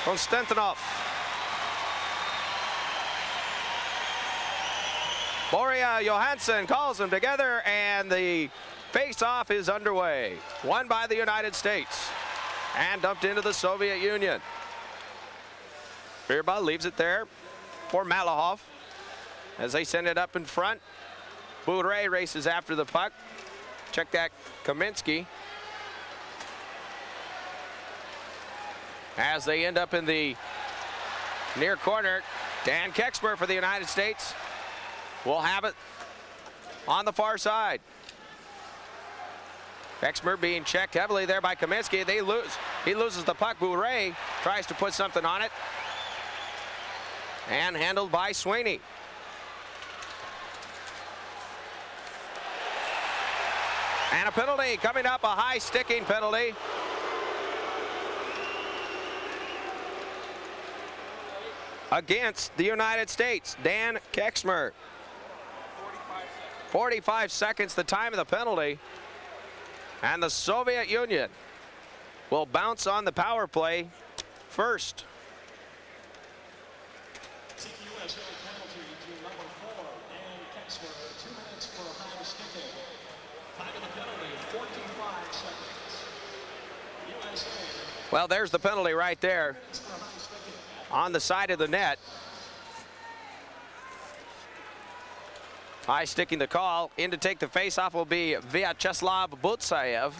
Konstantinov. Boria Johansson calls them together, and the face-off is underway. Won by the United States and dumped into the Soviet Union. Birba leaves it there for Malahov as they send it up in front. Bourret races after the puck. Check that, Kaminsky. As they end up in the near corner, Dan Kexmer for the United States will have it on the far side. Kexmer being checked heavily there by Kaminsky. They lose. He loses the puck. Bourret tries to put something on it. And handled by Sweeney. And a penalty coming up, a high sticking penalty. Against the United States, Dan Kexmer. 45 seconds, the time of the penalty. And the Soviet Union will bounce on the power play first. Well, there's the penalty right there on the side of the net. High sticking the call. In to take the face-off will be Vyacheslav Butsayev.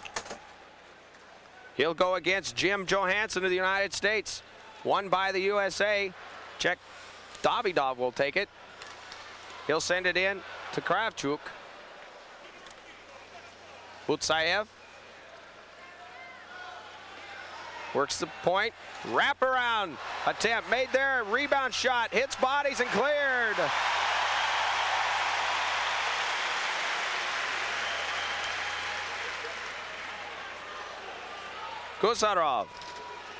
He'll go against Jim Johansson of the United States. Won by the USA. Check. Davidov will take it. He'll send it in to Kravchuk. Butsayev works the point. Wrap around attempt made there. Rebound shot. Hits bodies and cleared. Kusarov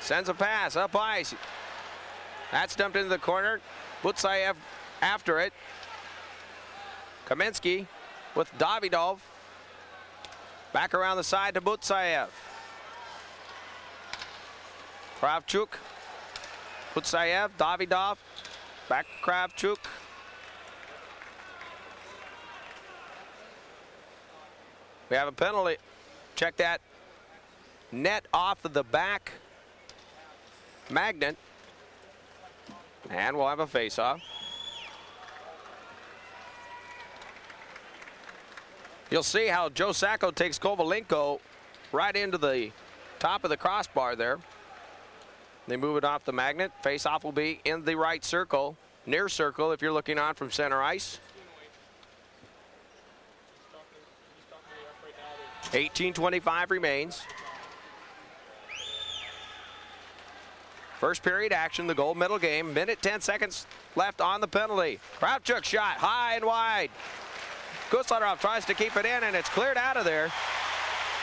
sends a pass up ice. That's dumped into the corner. Butsayev after it. Kaminsky with Davidov. Back around the side to Butsayev. Kravchuk. Butsayev. Davidov. Back to Kravchuk. We have a penalty. Check that. Net off of the back magnet. And we'll have a face-off. You'll see how Joe Sacco takes Kovalenko right into the top of the crossbar there. They move it off the magnet. Face-off will be in the right circle, near circle if you're looking on from center ice. 18:25 remains. First period action, the gold medal game. Minute 10 seconds left on the penalty. Kravchuk shot high and wide. Kuslarov tries to keep it in, and it's cleared out of there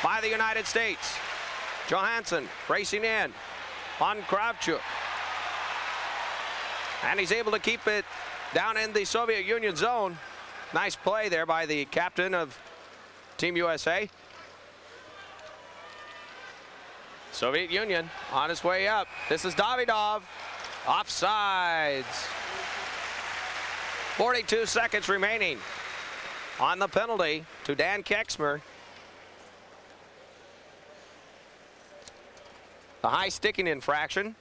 by the United States. Johansson racing in on Kravchuk. And he's able to keep it down in the Soviet Union zone. Nice play there by the captain of Team USA. Soviet Union on his way up. This is Davidov. Offsides. 42 seconds remaining on the penalty to Dan Kexmer. The high sticking infraction.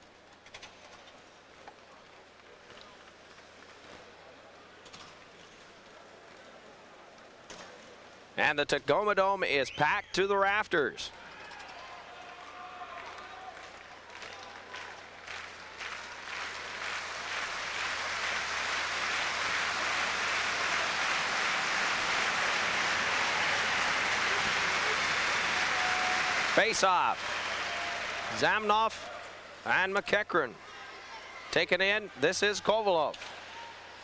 And the Tacoma Dome is packed to the rafters. Face-off. Zamnov and McEachran. Taken in. This is Kovalov.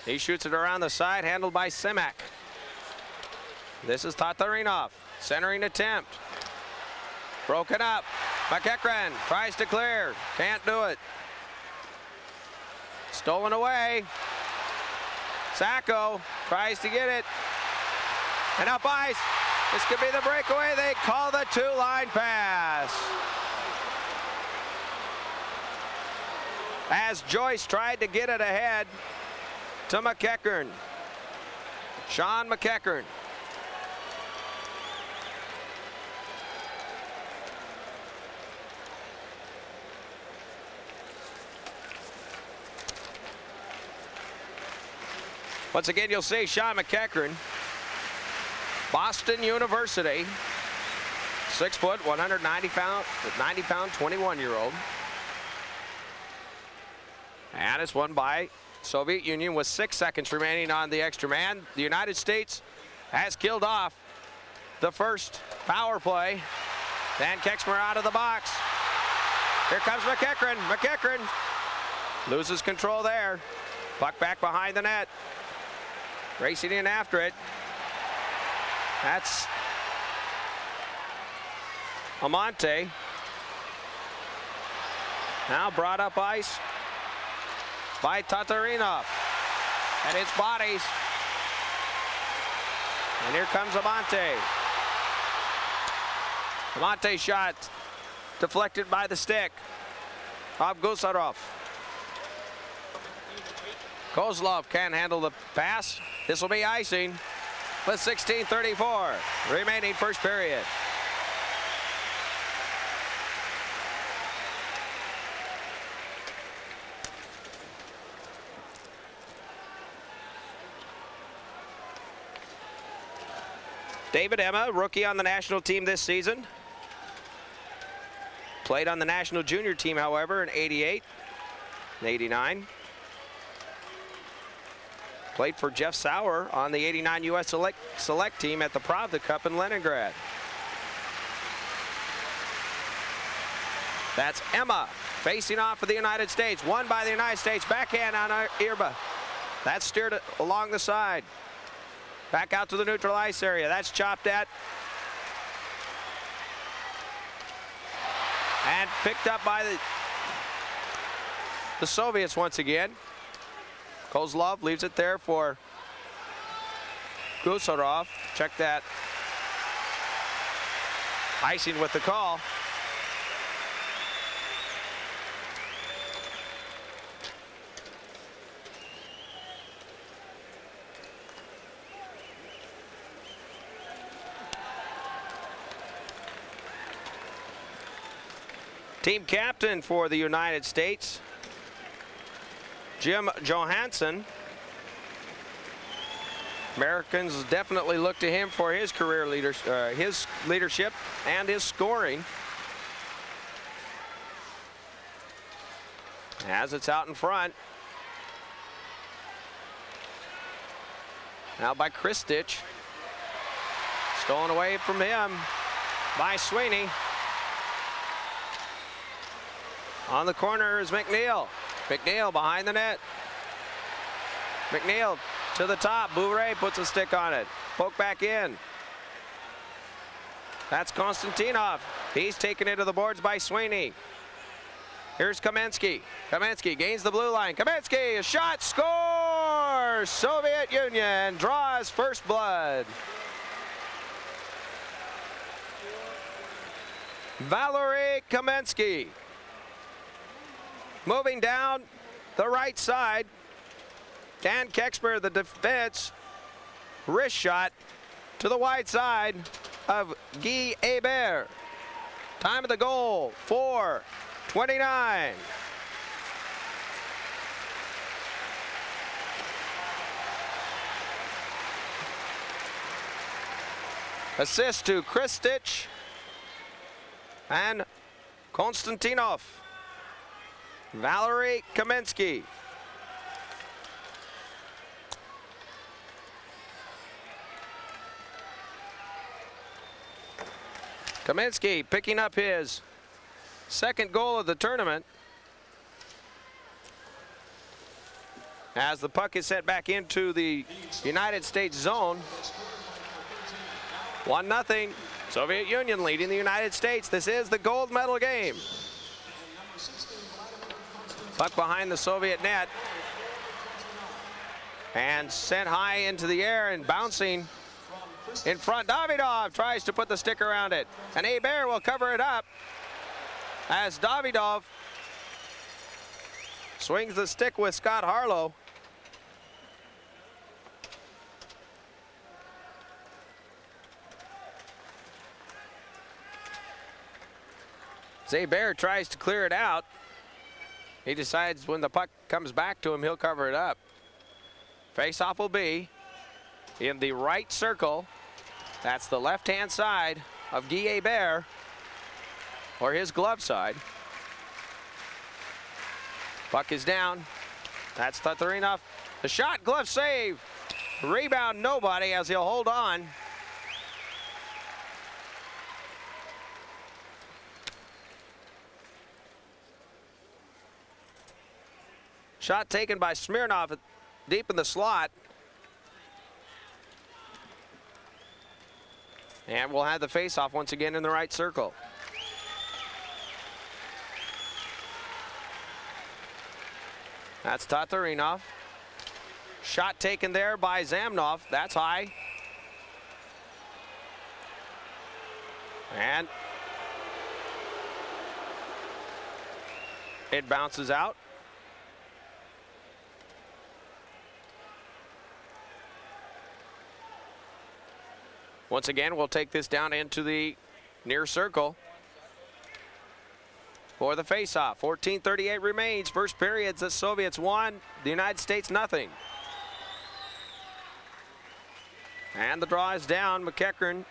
He shoots it around the side, handled by Simak. This is Tatarinov. Centering attempt. Broken up. McEachran tries to clear. Can't do it. Stolen away. Sacco tries to get it. And up ice. This could be the breakaway. They call the two-line pass. as Joyce tried to get it ahead to McEachern. Sean McEachern. Once again, you'll see Sean McEachern, Boston University, 6 foot, 190 pound, 21-year-old. And it's won by Soviet Union with 6 seconds remaining on the extra man. The United States has killed off the first power play. Dan Kexmer out of the box. Here comes McEachern. McEachern loses control there. Puck back behind the net. Racing in after it. That's Amante. Now brought up ice by Tatarinov. And it's bodies. And here comes Amante. Amante shot deflected by the stick of Gusarov. Kozlov can't handle the pass. This will be icing with 16:34 remaining first period. David Emma, rookie on the national team this season. Played on the national junior team, however, in 88 and 89. Played for Jeff Sauer on the 89 U.S. Select team at the Pravda Cup in Leningrad. That's Emma facing off for the United States. Won by the United States. Backhand on Irba. That's steered along the side. Back out to the neutral ice area. That's chopped at. And picked up by the Soviets once again. Kozlov leaves it there for Gusarov. Check that. Icing with the call. Team captain for the United States, Jim Johansson. Americans definitely look to him for his career his leadership and his scoring. As it's out in front. Now by Kristich. Stolen away from him by Sweeney. On the corner is McNeil. McNeil behind the net. McNeil to the top. Bourret puts a stick on it. Poke back in. That's Konstantinov. He's taken it to the boards by Sweeney. Here's Kamensky. Kamensky gains the blue line. Kamensky, a shot, scores! Soviet Union draws first blood. Valery Kamensky. Moving down the right side. Dan Kexmer, the defense. Wrist shot to the wide side of Guy Hebert. Time of the goal, 4:29. Assist to Kristich and Konstantinov. Valery Kamensky. Kamensky picking up his second goal of the tournament. As the puck is sent back into the United States zone. 1-0. Soviet Union leading the United States. This is the gold medal game. Puck behind the Soviet net. And sent high into the air and bouncing in front. Davidov tries to put the stick around it. And Hebert will cover it up as Davidov Swings the stick with Scott Harlow. Zaber tries to clear it out. He decides when the puck comes back to him, he'll cover it up. Face-off will be in the right circle. That's the left-hand side of Guy Hebert, or his glove side. Puck is down. That's Tatarinov. The shot, glove save. Rebound, nobody, as he'll hold on. Shot taken by Smirnov deep in the slot. And we'll have the face-off once again in the right circle. That's Tatarinov. Shot taken there by Zamnov. That's high. And it bounces out. Once again, we'll take this down into the near circle for the face-off. 14:38 remains. First period, the Soviets 1, the United States nothing. And the draw is down. McEachern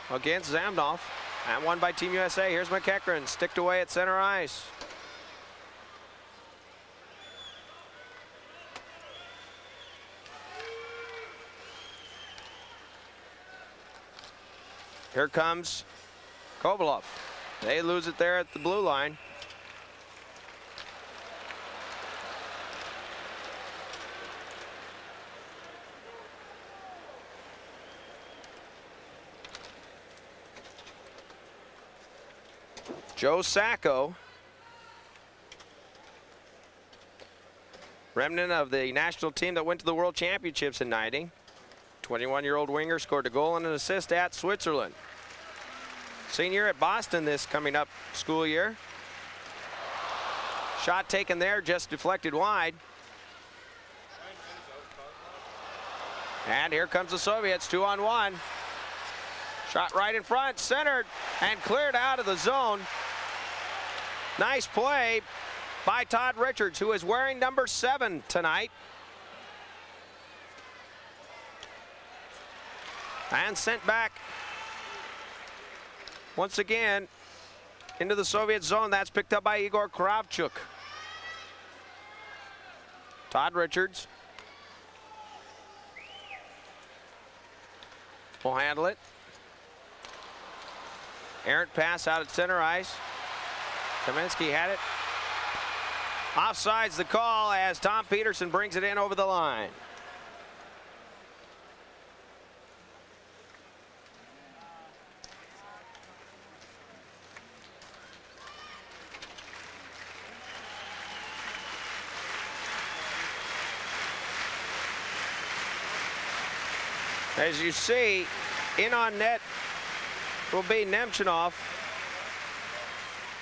against Zamnov. And won by Team USA. Here's McEachern, sticked away at center ice. Here comes Kovalov. They lose it there at the blue line. Joe Sacco, remnant of the national team that went to the World Championships in '90. 21-year-old winger scored a goal and an assist at Switzerland. Senior at Boston this coming up school year. Shot taken there, just deflected wide. And here comes the Soviets, 2-on-1. Shot right in front, centered, and cleared out of the zone. Nice play by Todd Richards, who is wearing number 7 tonight. And sent back once again into the Soviet zone. That's picked up by Igor Kravchuk. Todd Richards will handle it. Errant pass out at center ice. Kaminsky had it. Offsides the call as Tom Peterson brings it in over the line. As you see, in on net will be Nemchinov.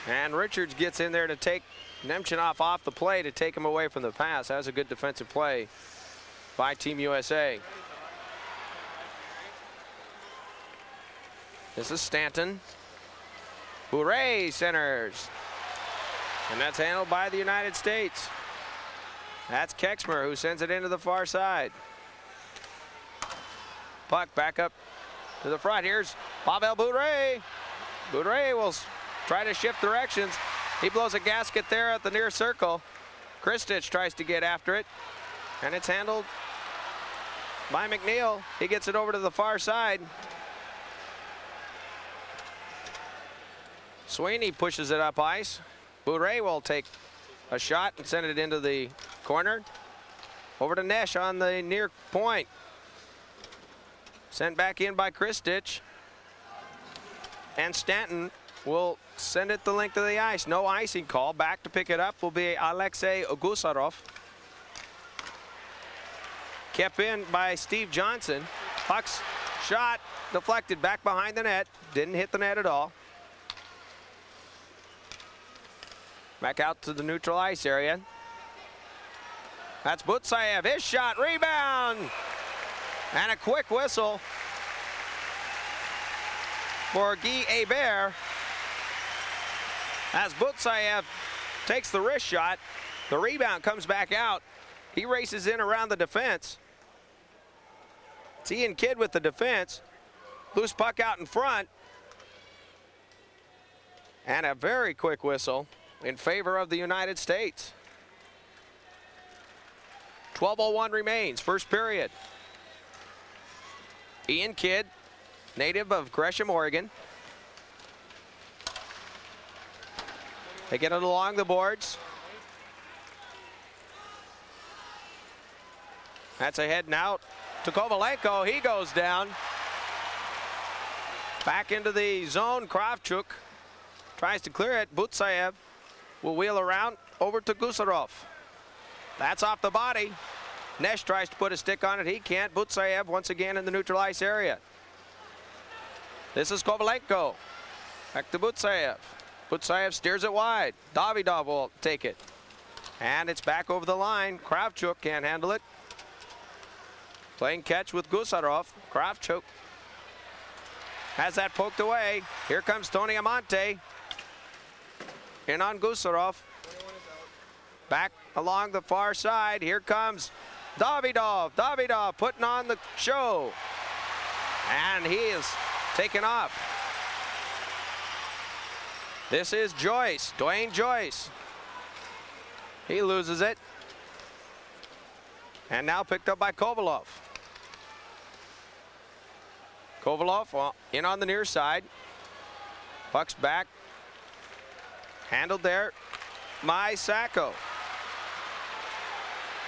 And Richards gets in there to take Nemchinov off the play to take him away from the pass. That was a good defensive play by Team USA. This is Stanton. Bourret centers. And that's handled by the United States. That's Kexmer who sends it into the far side. Puck back up to the front. Here's Pavel Bourret. Bourret will try to shift directions. He blows a gasket there at the near circle. Kristich tries to get after it, and it's handled by McNeil. He gets it over to the far side. Sweeney pushes it up ice. Bourret will take a shot and send it into the corner. Over to Nesh on the near point. Sent back in by Kristich. And Stanton will send it the length of the ice. No icing call. Back to pick it up will be Alexei Gusarov. Kept in by Steve Johnson. Puck's shot deflected back behind the net. Didn't hit the net at all. Back out to the neutral ice area. That's Butsayev. His shot, rebound, and a quick whistle for Guy Hebert. As Butsayev takes the wrist shot, the rebound comes back out. He races in around the defense. It's Ian Kidd with the defense. Loose puck out in front. And a very quick whistle in favor of the United States. 12:01 remains, first period. Ian Kidd, native of Gresham, Oregon. They get it along the boards. That's a head out to Kovalenko. He goes down. Back into the zone. Kravchuk tries to clear it. Butsayev will wheel around over to Gusarov. That's off the body. Nesh tries to put a stick on it. He can't. Butsayev once again in the neutral ice area. This is Kovalenko. Back to Butsayev. Butsayev steers it wide. Davidov will take it. And it's back over the line. Kravchuk can't handle it. Playing catch with Gusarov. Kravchuk has that poked away. Here comes Tony Amante. In on Gusarov. Back along the far side. Here comes Davidov. Davidov putting on the show. And he is taken off. This is Joyce, Dwayne Joyce. He loses it. And now picked up by Kovalov. Kovalov in on the near side. Puck's back. Handled there by Sacco.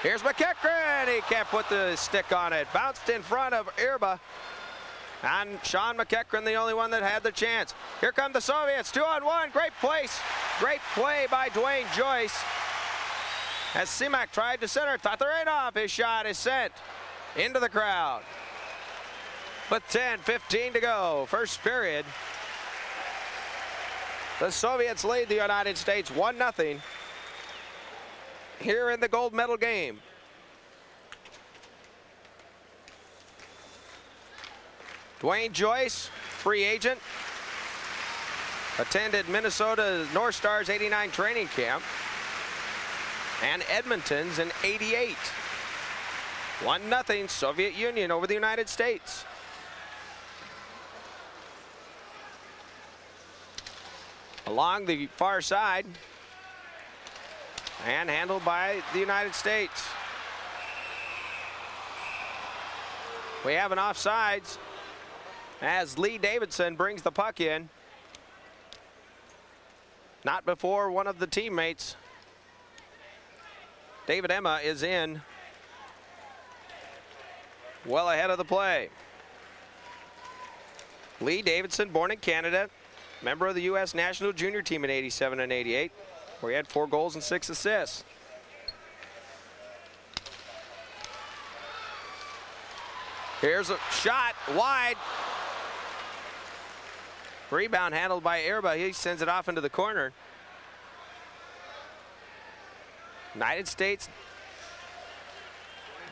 Here's McEachran. He can't put the stick on it. Bounced in front of Irba. And Sean McEachran, the only one that had the chance. Here come the Soviets, 2-on-1. Great place. Great play by Dwayne Joyce. As Simak tried to center, Tatarinov, his shot is sent into the crowd. With 10:15 to go, first period. The Soviets lead the United States 1-0 here in the gold medal game. Dwayne Joyce, free agent, attended Minnesota's North Stars '89 training camp and Edmonton's in '88. 1-0 Soviet Union over the United States. Along the far side and handled by the United States. We have an offsides as Lee Davidson brings the puck in. Not before one of the teammates. David Emma is in well ahead of the play. Lee Davidson, born in Canada, member of the U.S. national junior team in '87 and '88, where he had 4 goals and 6 assists. Here's a shot wide. Rebound handled by Irba. He sends it off into the corner. United States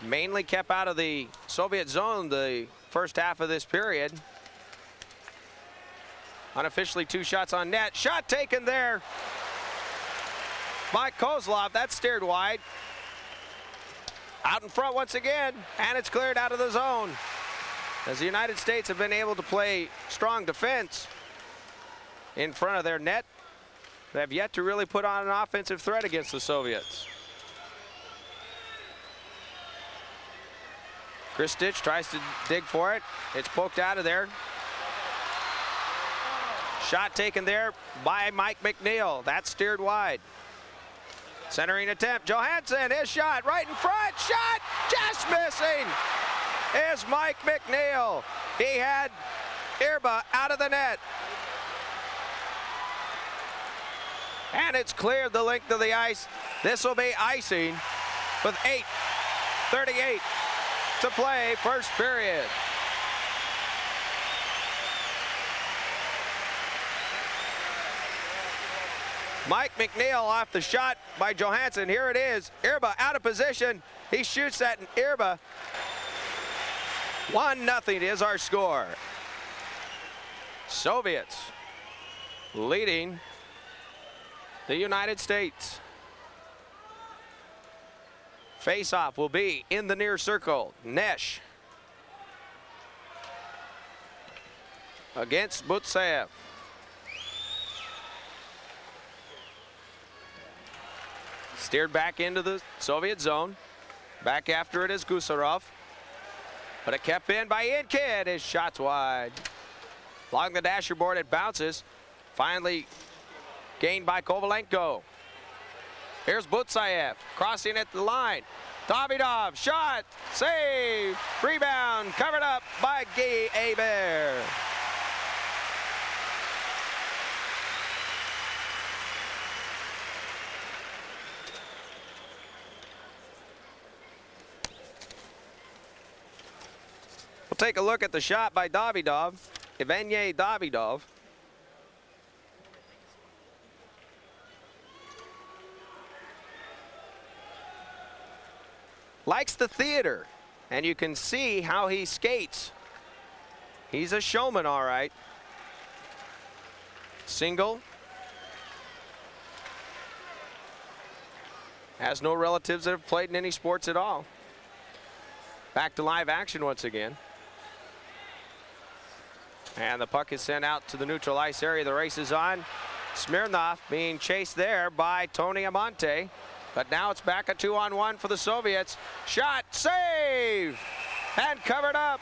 mainly kept out of the Soviet zone the first half of this period. Unofficially 2 shots on net. Shot taken there by Kozlov. That's steered wide. Out in front once again, and it's cleared out of the zone. As the United States have been able to play strong defense in front of their net, they have yet to really put on an offensive threat against the Soviets. Kristich tries to dig for it. It's poked out of there. Shot taken there by Mike McNeil. That's steered wide. Centering attempt. Johansson, his shot right in front. Shot just missing is Mike McNeil. He had Irba out of the net. And it's cleared the length of the ice. This will be icing with 8:38 to play, first period. Mike McNeil off the shot by Johansson. Here it is. Irba out of position. He shoots that in Irba. 1-0 is our score. Soviets leading the United States. Face-off will be in the near circle. Nesh against Butsayev. Steered back into the Soviet zone. Back after it is Gusarov. But it kept in by Inkid. His shot's wide. Along the dasher board it bounces. Finally gained by Kovalenko. Here's Butsayev crossing at the line. Davidov, shot, save, rebound, covered up by Guy Hebert. We'll take a look at the shot by Davidov, Evgeny Davidov. Likes the theater, and you can see how he skates. He's a showman, all right. Single. Has no relatives that have played in any sports at all. Back to live action once again. And the puck is sent out to the neutral ice area. The race is on. Smirnov being chased there by Tony Amante. But now it's back a 2-on-1 for the Soviets. Shot, save, and covered up.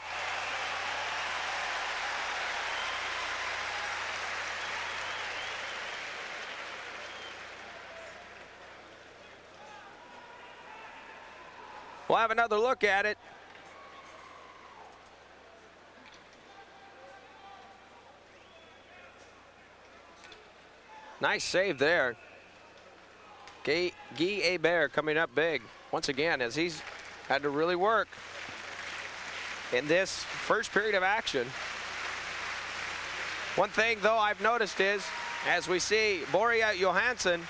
We'll have another look at it. Nice save there. Guy Hebert coming up big once again as he's had to really work in this first period of action. One thing though I've noticed is as we see Boria Johansson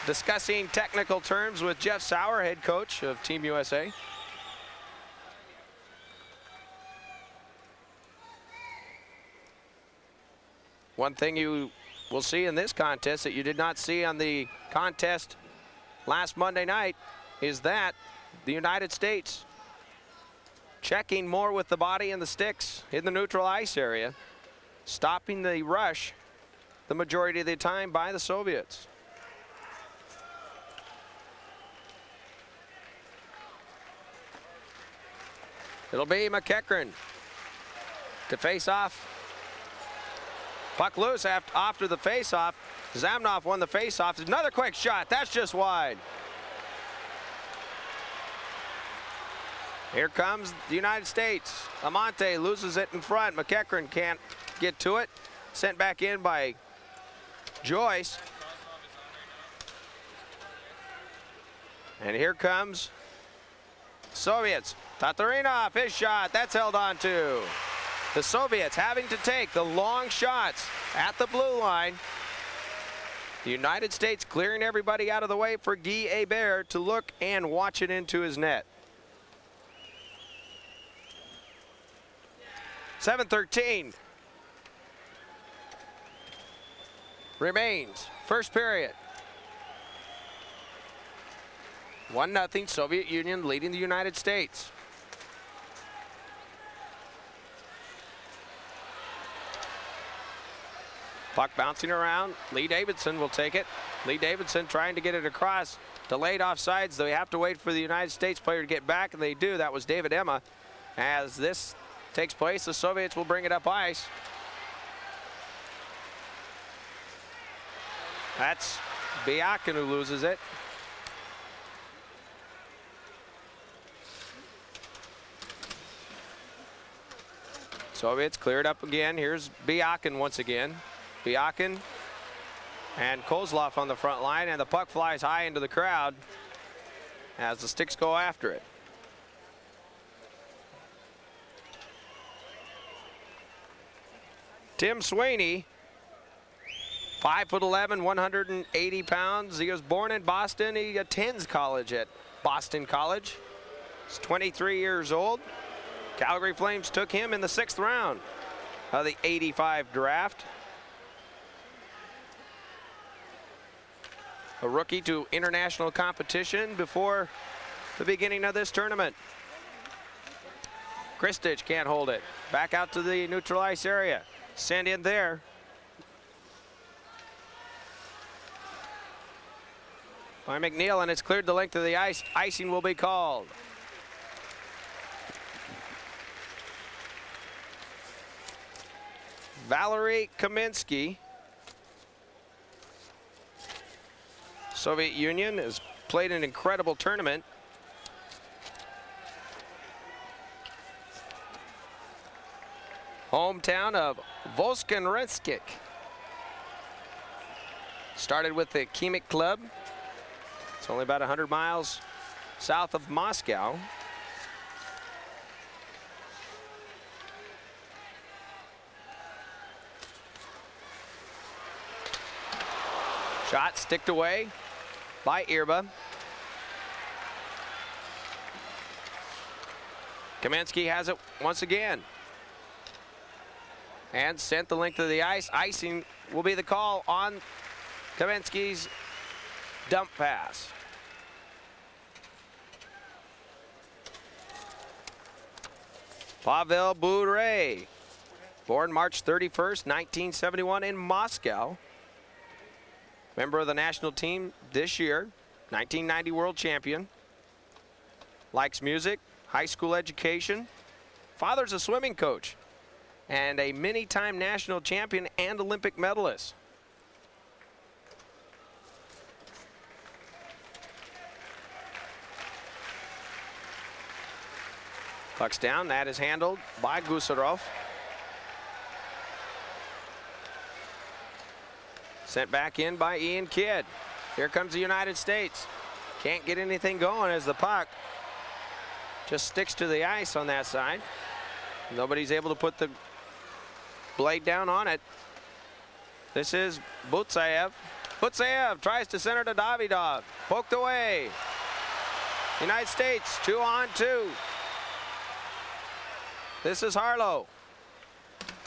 discussing technical terms with Jeff Sauer, head coach of Team USA. One thing you will see in this contest that you did not see on the contest last Monday night is that the United States checking more with the body and the sticks in the neutral ice area, stopping the rush the majority of the time by the Soviets. It'll be McEachran to face off. Puck loose after the face-off. Zamnov won the face-off. Another quick shot. That's just wide. Here comes the United States. Amante loses it in front. McEachran can't get to it. Sent back in by Joyce. And here comes Soviets. Tatarinov, his shot. That's held on to. The Soviets having to take the long shots at the blue line. The United States clearing everybody out of the way for Guy Hebert to look and watch it into his net. 7:13 remains. First period. 1-0 Soviet Union leading the United States. Puck bouncing around. Lee Davidson will take it. Lee Davidson trying to get it across. Delayed offsides. They have to wait for the United States player to get back, and they do. That was David Emma. As this takes place, the Soviets will bring it up ice. That's Biakin who loses it. Soviets cleared up again. Here's Biakin once again. Biakin and Kozlov on the front line, and the puck flies high into the crowd as the sticks go after it. Tim Sweeney 5'11", 180 pounds. He was born in Boston. He attends college at Boston College. He's 23 years old. Calgary Flames took him in the 6th round of the '85 draft. A rookie to international competition before the beginning of this tournament. Kristich can't hold it. Back out to the neutral ice area. Sent in there. By McNeil, and it's cleared the length of the ice. Icing will be called. Valery Kaminsky. Soviet Union has played an incredible tournament. Hometown of Volskenretskik. Started with the Khimik Club. It's only about 100 miles south of Moscow. Shot sticked away by Irba. Kaminsky has it once again. And sent the length of the ice. Icing will be the call on Kaminsky's dump pass. Pavel Bure, born March 31st, 1971 in Moscow. Member of the national team this year, 1990 world champion. Likes music, high school education. Father's a swimming coach and a many-time national champion and Olympic medalist. Puck's down, that is handled by Gusarov. Sent back in by Ian Kidd. Here comes the United States. Can't get anything going as the puck just sticks to the ice on that side. Nobody's able to put the blade down on it. This is Butsayev. Butsayev tries to center to Davidov. Poked away. United States 2-on-2. This is Harlow.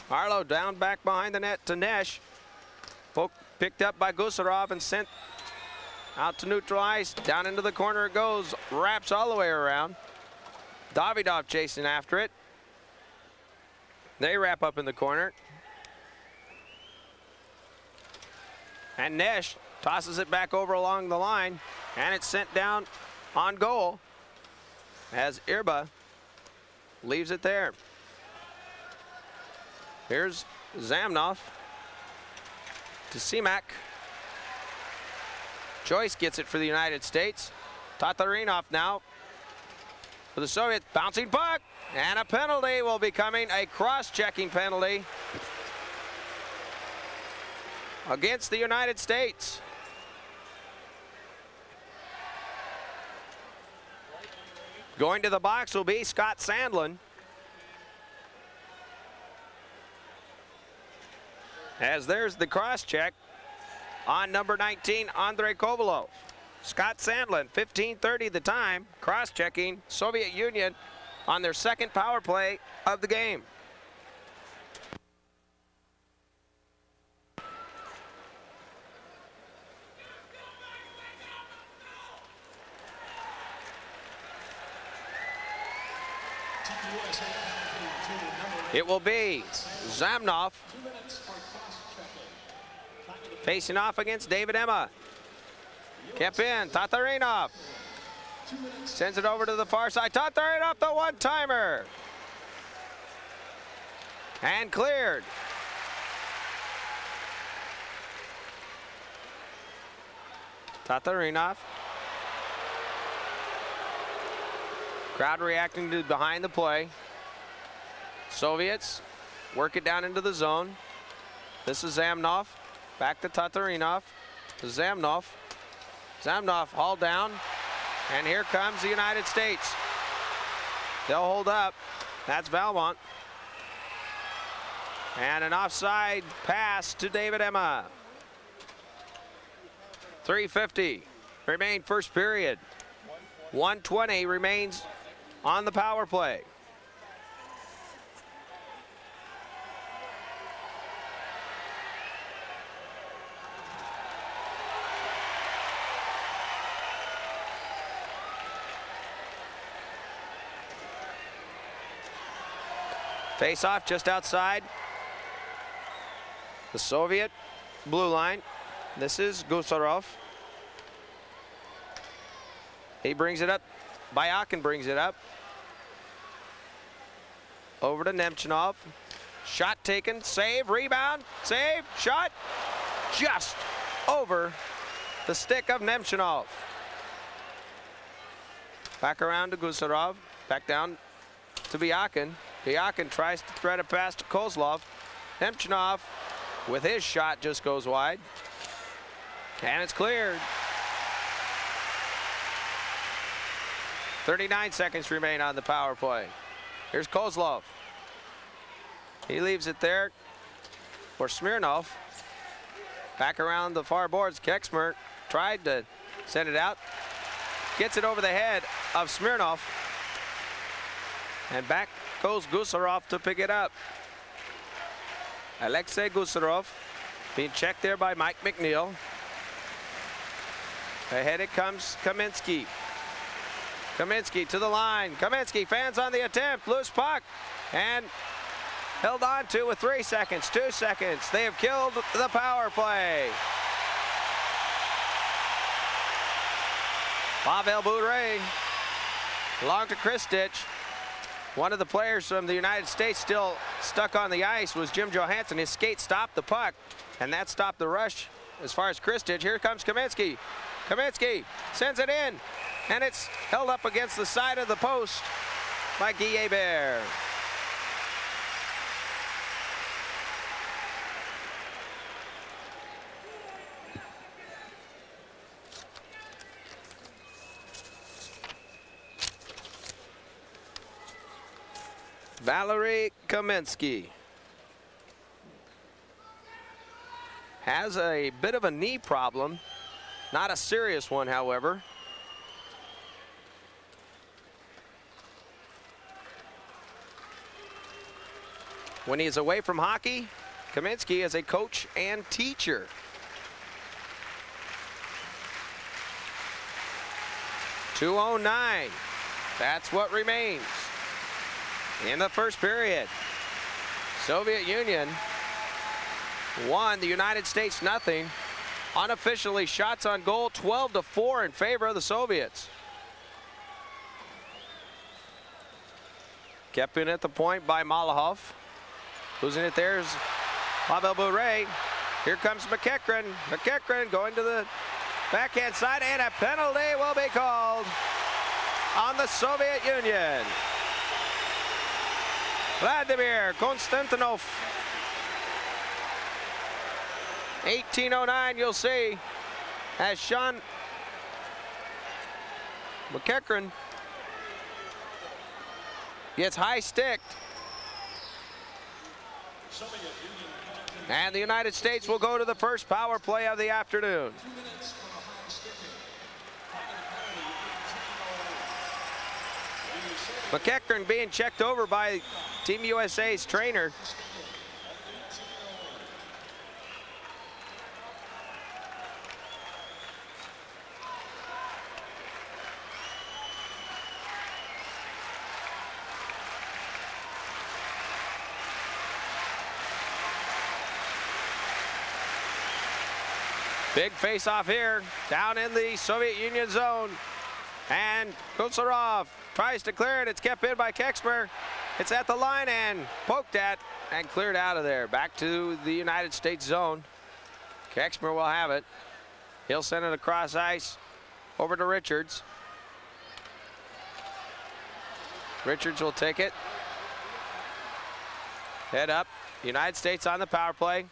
Harlow down back behind the net to Nesh. Picked up by Gusarov and sent out to neutral ice. Down into the corner it goes. Wraps all the way around. Davidov chasing after it. They wrap up in the corner. And Nesh tosses it back over along the line. And it's sent down on goal as Irba leaves it there. Here's Zamnov to Semak. Joyce gets it for the United States. Tatarinov now for the Soviets. Bouncing puck. And a penalty will be coming. A cross-checking penalty against the United States. Going to the box will be Scott Sandlin. As there's the cross-check on number 19, Andrei Kovalov. Scott Sandlin, 15:30 the time, cross-checking Soviet Union on their second power play of the game. It will be Zamnov facing off against David Emma. Kept in, Tatarinov sends it over to the far side. Tatarinov, the one-timer. And cleared. Tatarinov. Crowd reacting to behind the play. Soviets work it down into the zone. This is Zamnov. Back to Tatarinov. To Zamnov. Zamnov hauled down. And here comes the United States. They'll hold up. That's Valmont. And an offside pass to David Emma. 3:50 remain first period. 1:20 remains on the power play. Face off just outside the Soviet blue line. This is Gusarov. He brings it up. Byakin brings it up. Over to Nemchinov. Shot taken, save, rebound, save, shot. Just over the stick of Nemchinov. Back around to Gusarov. Back down to Byakin. Byakin tries to thread a pass to Kozlov. Nemchinov with his shot just goes wide. And it's cleared. 39 seconds remain on the power play. Here's Kozlov. He leaves it there for Smirnov. Back around the far boards. Keksmer tried to send it out. Gets it over the head of Smirnov. And back goes Gusarov to pick it up. Alexei Gusarov being checked there by Mike McNeil. Ahead it comes Kaminsky. Kaminsky to the line. Kaminsky fans on the attempt. Loose puck. And held on to with 3 seconds, 2 seconds. They have killed the power play. Pavel Bure along to Kristich. One of the players from the United States still stuck on the ice was Jim Johansson. His skate stopped the puck, and that stopped the rush as far as Kristich. Here comes Kaminsky. Kaminsky sends it in, and it's held up against the side of the post by Guy Hebert. Valery Kaminsky has a bit of a knee problem, not a serious one, however. When he is away from hockey, Kaminsky is a coach and teacher. .209, that's what remains in the first period. Soviet Union won, the United States nothing. Unofficially, shots on goal 12-4 in favor of the Soviets. Kept in at the point by Malahov. Losing it there is Pavel Bure. Here comes McEachran. McEachran going to the backhand side, and a penalty will be called on the Soviet Union. Vladimir Konstantinov. 18:09, you'll see, as Sean McEachran gets high sticked. And the United States will go to the first power play of the afternoon. McEachran being checked over by Team USA's trainer. Big face-off here, down in the Soviet Union zone. And Kutsarov tries to clear it. It's kept in by Keksmer. It's at the line and poked at and cleared out of there. Back to the United States zone. Keksmer will have it. He'll send it across ice over to Richards. Richards will take it. Head up. United States on the power play.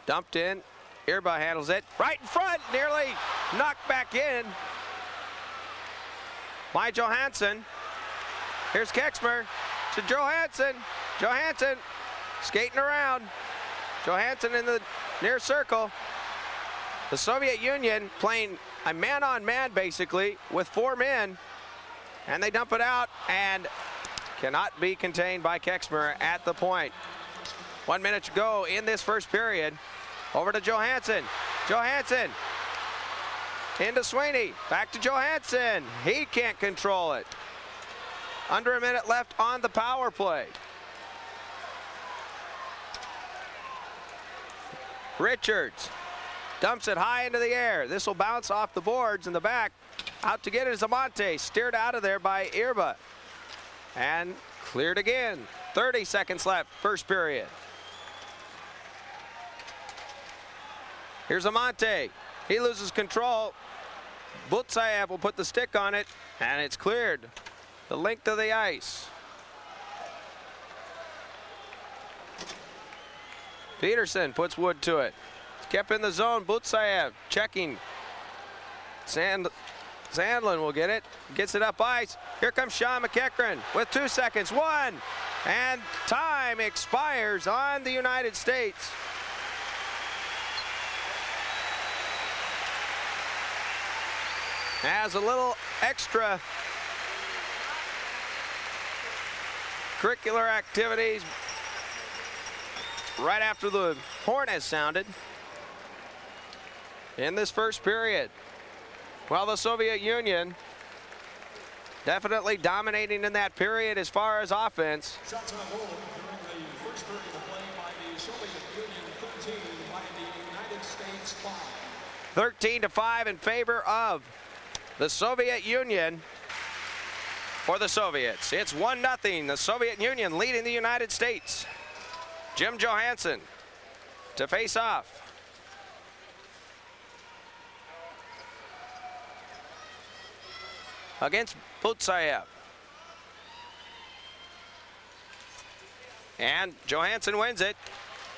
Dumped in. Irba handles it. Right in front. Nearly knocked back in by Johansson. Here's Keksmer to Johansson. Johansson skating around. Johansson in the near circle. The Soviet Union playing a man-on-man basically with 4 men, and they dump it out and cannot be contained by Kexmer at the point. 1 minute to go in this first period. Over to Johansson. Johansson into Sweeney. Back to Johansson. He can't control it. Under a minute left on the power play. Richards dumps it high into the air. This will bounce off the boards in the back. Out to get it is Amante. Steered out of there by Irba. And cleared again. 30 seconds left, first period. Here's Amante. He loses control. Butsayev will put the stick on it, and it's cleared the length of the ice. Peterson puts wood to it. It's kept in the zone. Butsayev checking. Sandlin will get it. Gets it up ice. Here comes Sean McEachran with 2 seconds. 1. And time expires on the United States. As a little extra curricular activities right after the horn has sounded in this first period. While the Soviet Union definitely dominating in that period as far as offense. Shots on goal during the first period of play by the Soviet Union, 13 by the United States 5. 13-5 in favor of the Soviet Union for the Soviets. It's 1-0. The Soviet Union leading the United States. Jim Johansson to face off. Against Butsayev. And Johansson wins it.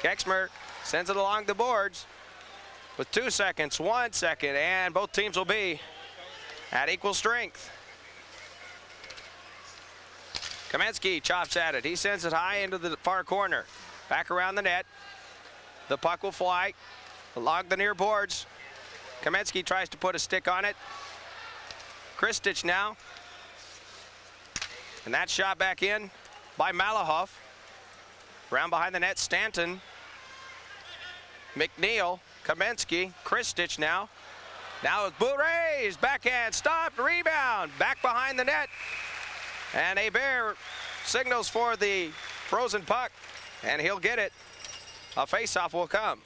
Kexmer sends it along the boards with 2 seconds, 1 second, and both teams will be at equal strength. Kamensky chops at it. He sends it high into the far corner. Back around the net. The puck will fly along the near boards. Kamensky tries to put a stick on it. Kristich now. And that shot back in by Malahoff. Round behind the net, Stanton. McNeil, Kamensky, Kristich now. Now it's Bourret's backhand, stopped, rebound, back behind the net. And Hebert signals for the frozen puck, and he'll get it. A face-off will come.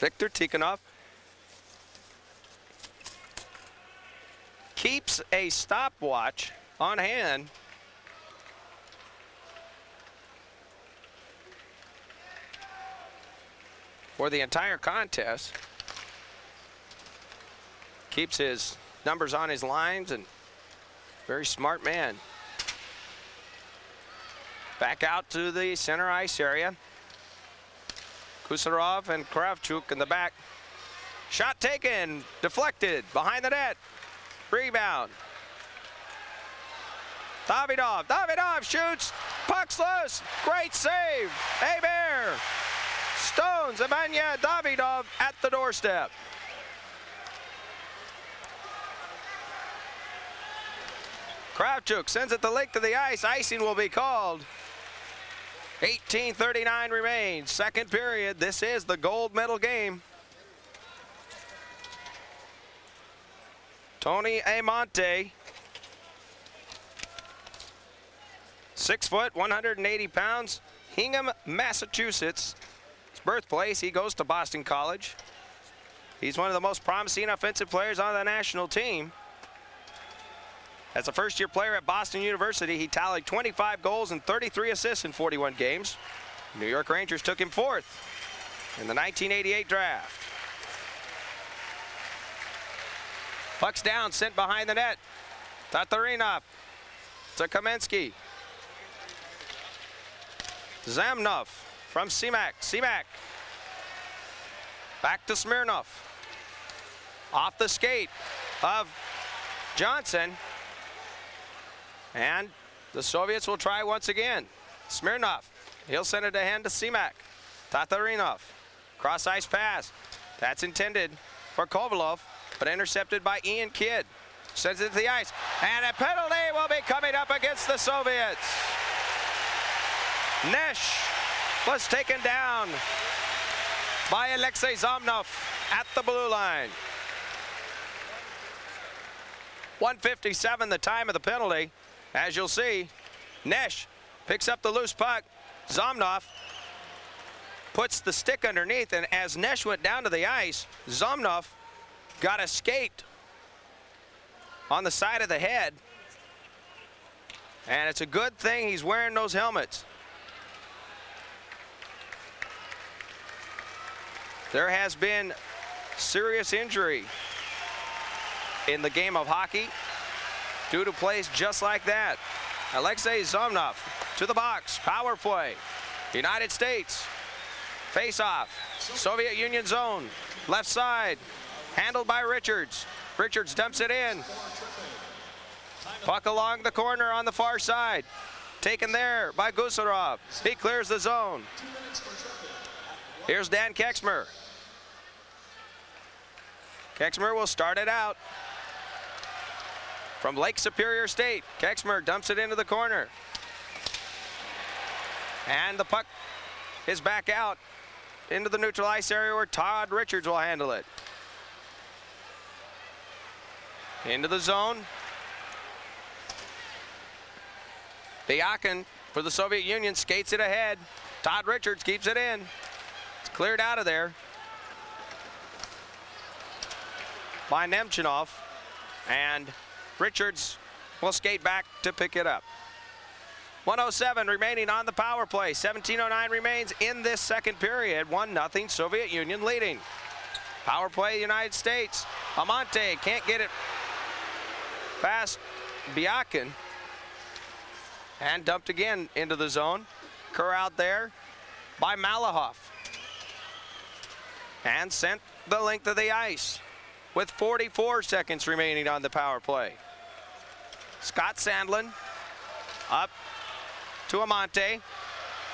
Viktor Tikhonov keeps a stopwatch on hand. For the entire contest. Keeps his numbers on his lines, and very smart man. Back out to the center ice area. Kusarov and Kravchuk in the back. Shot taken, deflected, behind the net. Rebound. Davidov shoots, puck's loose, great save, Hebert. Stones, Evgeny Davidov at the doorstep. Kravchuk sends it the length of the ice. Icing will be called. 18:39 remains. Second period. This is the gold medal game. Tony Amante, 6 foot, 180 pounds, Hingham, Massachusetts. His birthplace, he goes to Boston College. He's one of the most promising offensive players on the national team. As a first-year player at Boston University, he tallied 25 goals and 33 assists in 41 games. New York Rangers took him 4th in the 1988 draft. Puck's down, sent behind the net. Tatarinov to Kamensky. Zamnov from Semak. Semak back to Smirnov. Off the skate of Johnson. And the Soviets will try once again. Smirnov, he'll send it ahead to Simak. Tatarinov, cross ice pass. That's intended for Kovalov, but intercepted by Ian Kidd. Sends it to the ice, and a penalty will be coming up against the Soviets. Nesh was taken down by Alexei Zomnov at the blue line. 1:57 the time of the penalty. As you'll see, Nesh picks up the loose puck. Zomnov puts the stick underneath, and as Nesh went down to the ice, Zomnov got a skate on the side of the head. And it's a good thing he's wearing those helmets. There has been serious injury in the game of hockey due to plays just like that. Alexei Zomnov to the box, power play. United States, face-off, Soviet Union zone, left side, handled by Richards. Richards dumps it in. Puck along the corner on the far side. Taken there by Gusarov. He clears the zone. Here's Dan Kexmer. Kexmer will start it out from Lake Superior State. Kexmer dumps it into the corner. And the puck is back out into the neutral ice area where Todd Richards will handle it. Into the zone. Biakin for the Soviet Union skates it ahead. Todd Richards keeps it in. It's cleared out of there by Nemchinov, and Richards will skate back to pick it up. 1:07 remaining on the power play. 17:09 remains in this second period. 1-0 Soviet Union leading. Power play United States. Amante can't get it past Biakin, and dumped again into the zone. Corralled there by Malahoff, and sent the length of the ice with 44 seconds remaining on the power play. Scott Sandlin up to Amante.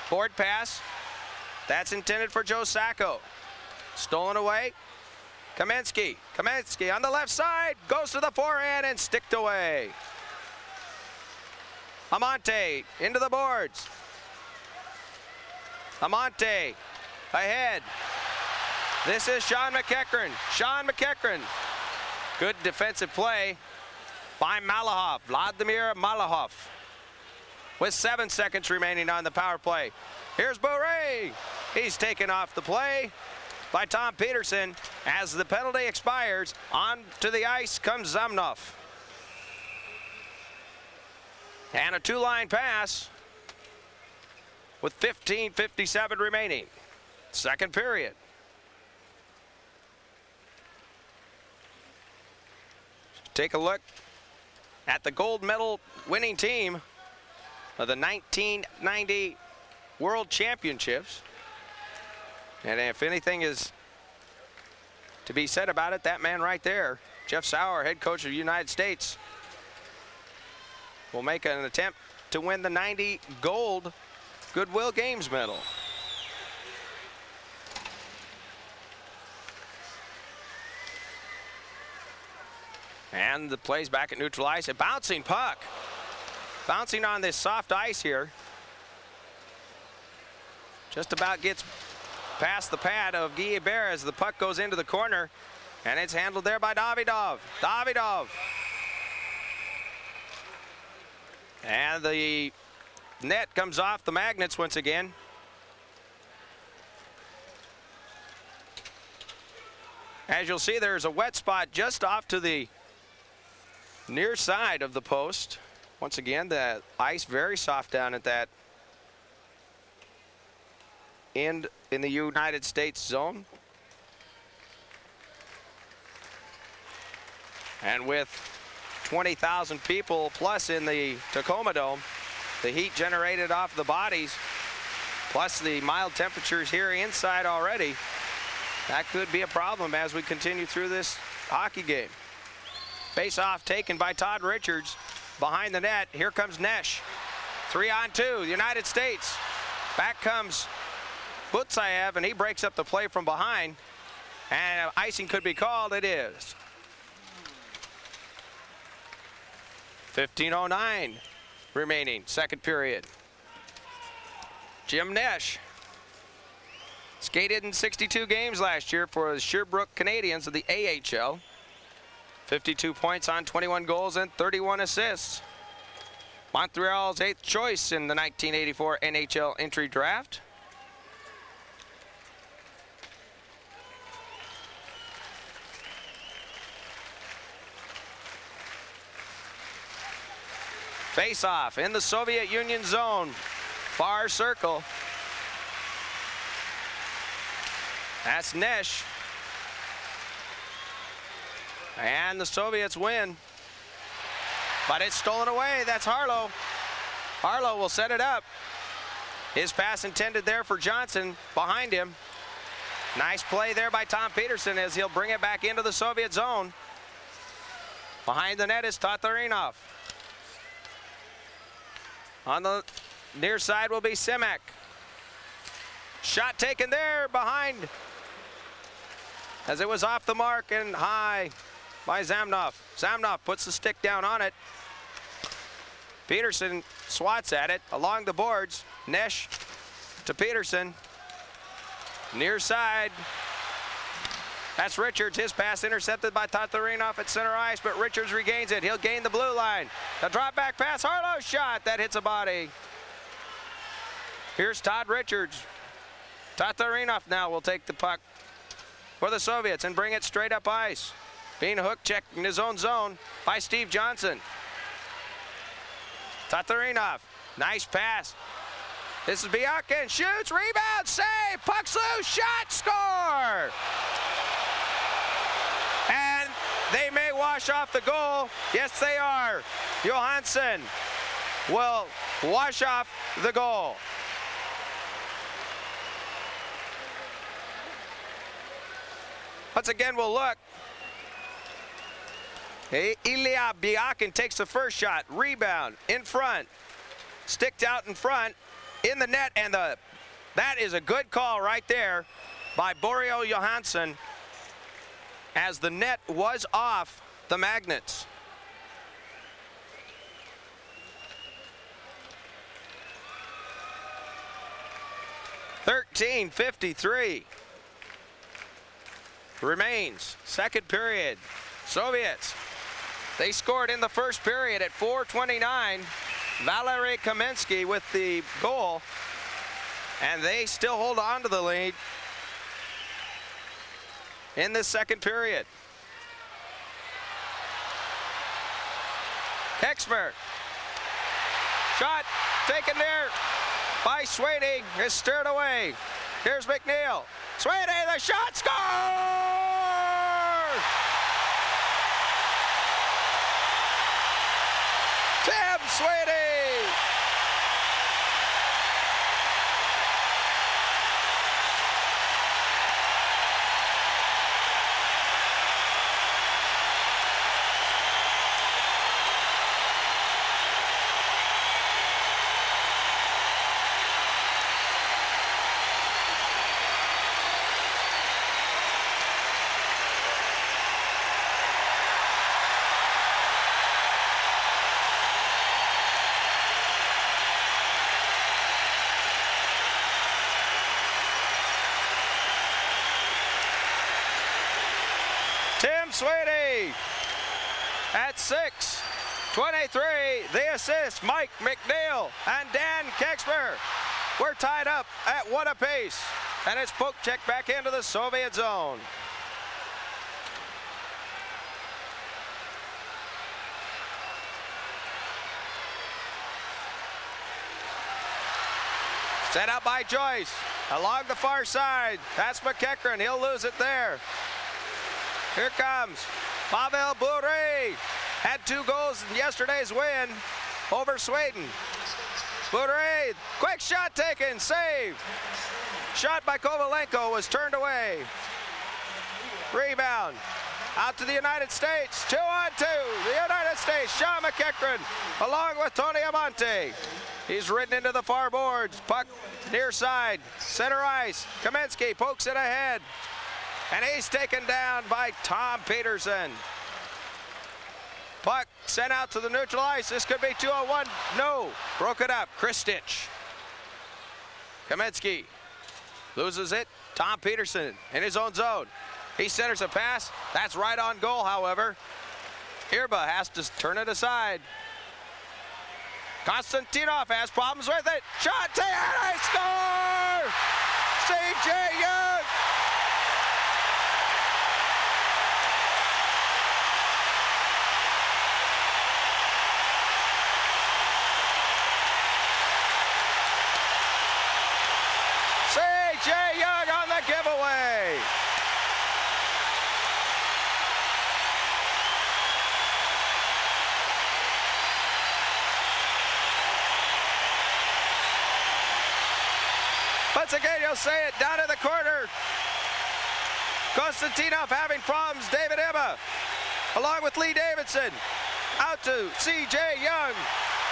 Board pass. That's intended for Joe Sacco. Stolen away. Kamensky on the left side, goes to the forehand and sticked away. Amante into the boards. Amante ahead. This is Sean McEachran. Sean McEachran. Good defensive play by Malahoff. Vladimir Malahoff with 7 seconds remaining on the power play. Here's Bourret. He's taken off the play by Tom Peterson. As the penalty expires, on to the ice comes Zomnov. And a two-line pass with 15:57 remaining. Second period. Take a look at the gold medal winning team of the 1990 World Championships. And if anything is to be said about it, that man right there, Jeff Sauer, head coach of the United States, will make an attempt to win the 90 gold Goodwill Games medal. And the play's back at neutral ice. A bouncing puck. Bouncing on this soft ice here. Just about gets past the pad of Guy Hebert as the puck goes into the corner. And it's handled there by Davidov. Davidov. And the net comes off the magnets once again. As you'll see, there's a wet spot just off to the near side of the post. Once again, the ice very soft down at that end in the United States zone. And with 20,000 people plus in the Tacoma Dome, the heat generated off the bodies, plus the mild temperatures here inside already, that could be a problem as we continue through this hockey game. Face-off taken by Todd Richards. behind the net. Here comes Nesh. 3-on-2, the United States. Back comes Butsayev, and he breaks up the play from behind. And icing could be called. It is. 15:09 remaining, second period. Jim Nesh skated in 62 games last year for the Sherbrooke Canadians of the AHL. 52 points on 21 goals and 31 assists. Montreal's 8th choice in the 1984 NHL entry draft. Face-off in the Soviet Union zone. Far circle. That's Nesh. And the Soviets win. But it's stolen away. That's Harlow. Harlow will set it up. His pass intended there for Johnson behind him. Nice play there by Tom Peterson as he'll bring it back into the Soviet zone. Behind the net is Tatarinov. On the near side will be Simek. Shot taken there behind as it was off the mark and high by Zamnov. Zamnov puts the stick down on it. Peterson swats at it along the boards. Nesh to Peterson. Near side. That's Richards. His pass intercepted by Tatarinov at center ice, but Richards regains it. He'll gain the blue line. The drop back pass. Harlow's shot. That hits a body. Here's Todd Richards. Tatarinov now will take the puck for the Soviets and bring it straight up ice. Being hooked, checked in his own zone by Steve Johnson. Tatarinov, nice pass. This is Biakin, shoots, rebound, save, puck's loose, shot, score! And they may wash off the goal. Yes, they are. Johansson will wash off the goal. Once again, we'll look. Ilya Biakin takes the first shot, rebound, in front, sticked out in front, in the net, and that is a good call right there by Borio Johansson as the net was off the magnets. .13:53 remains, second period. Soviets, they scored in the first period at 4:29. Valery Kamensky with the goal, and they still hold on to the lead in this second period. Hexmer, shot taken there by Swady, is stirred away. Here's McNeil. Swady, the shot, score! Tim Swady! Tim Swady at 6:23. The assist, Mike McNeil and Dan Kexmer. We're tied up at 1 apiece, and it's poke check back into the Soviet zone. Set up by Joyce along the far side. That's McEachran. He'll lose it there. Here comes Pavel Bure. Had 2 goals in yesterday's win over Sweden. Bure, quick shot taken, save. Shot by Kovalenko was turned away. Rebound. Out to the United States. 2-on-2. The United States. Sean McEachran along with Tony Amonte. He's ridden into the far boards. Puck near side. Center ice. Kaminsky pokes it ahead. And he's taken down by Tom Peterson. Puck sent out to the neutral ice. This could be 2-on-1. No. Broke it up. Chris Stitch. Kaminsky loses it. Tom Peterson in his own zone. He centers a pass. That's right on goal, however. Irba has to turn it aside. Konstantinov has problems with it. Shot, and they score! C.J. Young! C.J. Young on the giveaway. Once again, you'll say it down in the corner. Konstantinov having problems. David Emma, along with Lee Davidson, out to C.J. Young,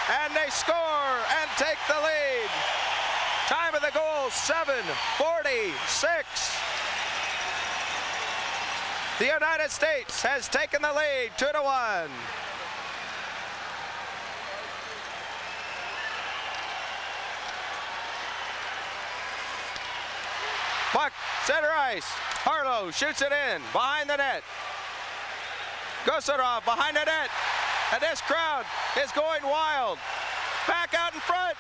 and they score and take the lead. Time of the goal, 7:46. The United States has taken the lead, 2-1. Puck, center ice. Harlow shoots it in, behind the net. Gosarov behind the net. And this crowd is going wild. Back out in front.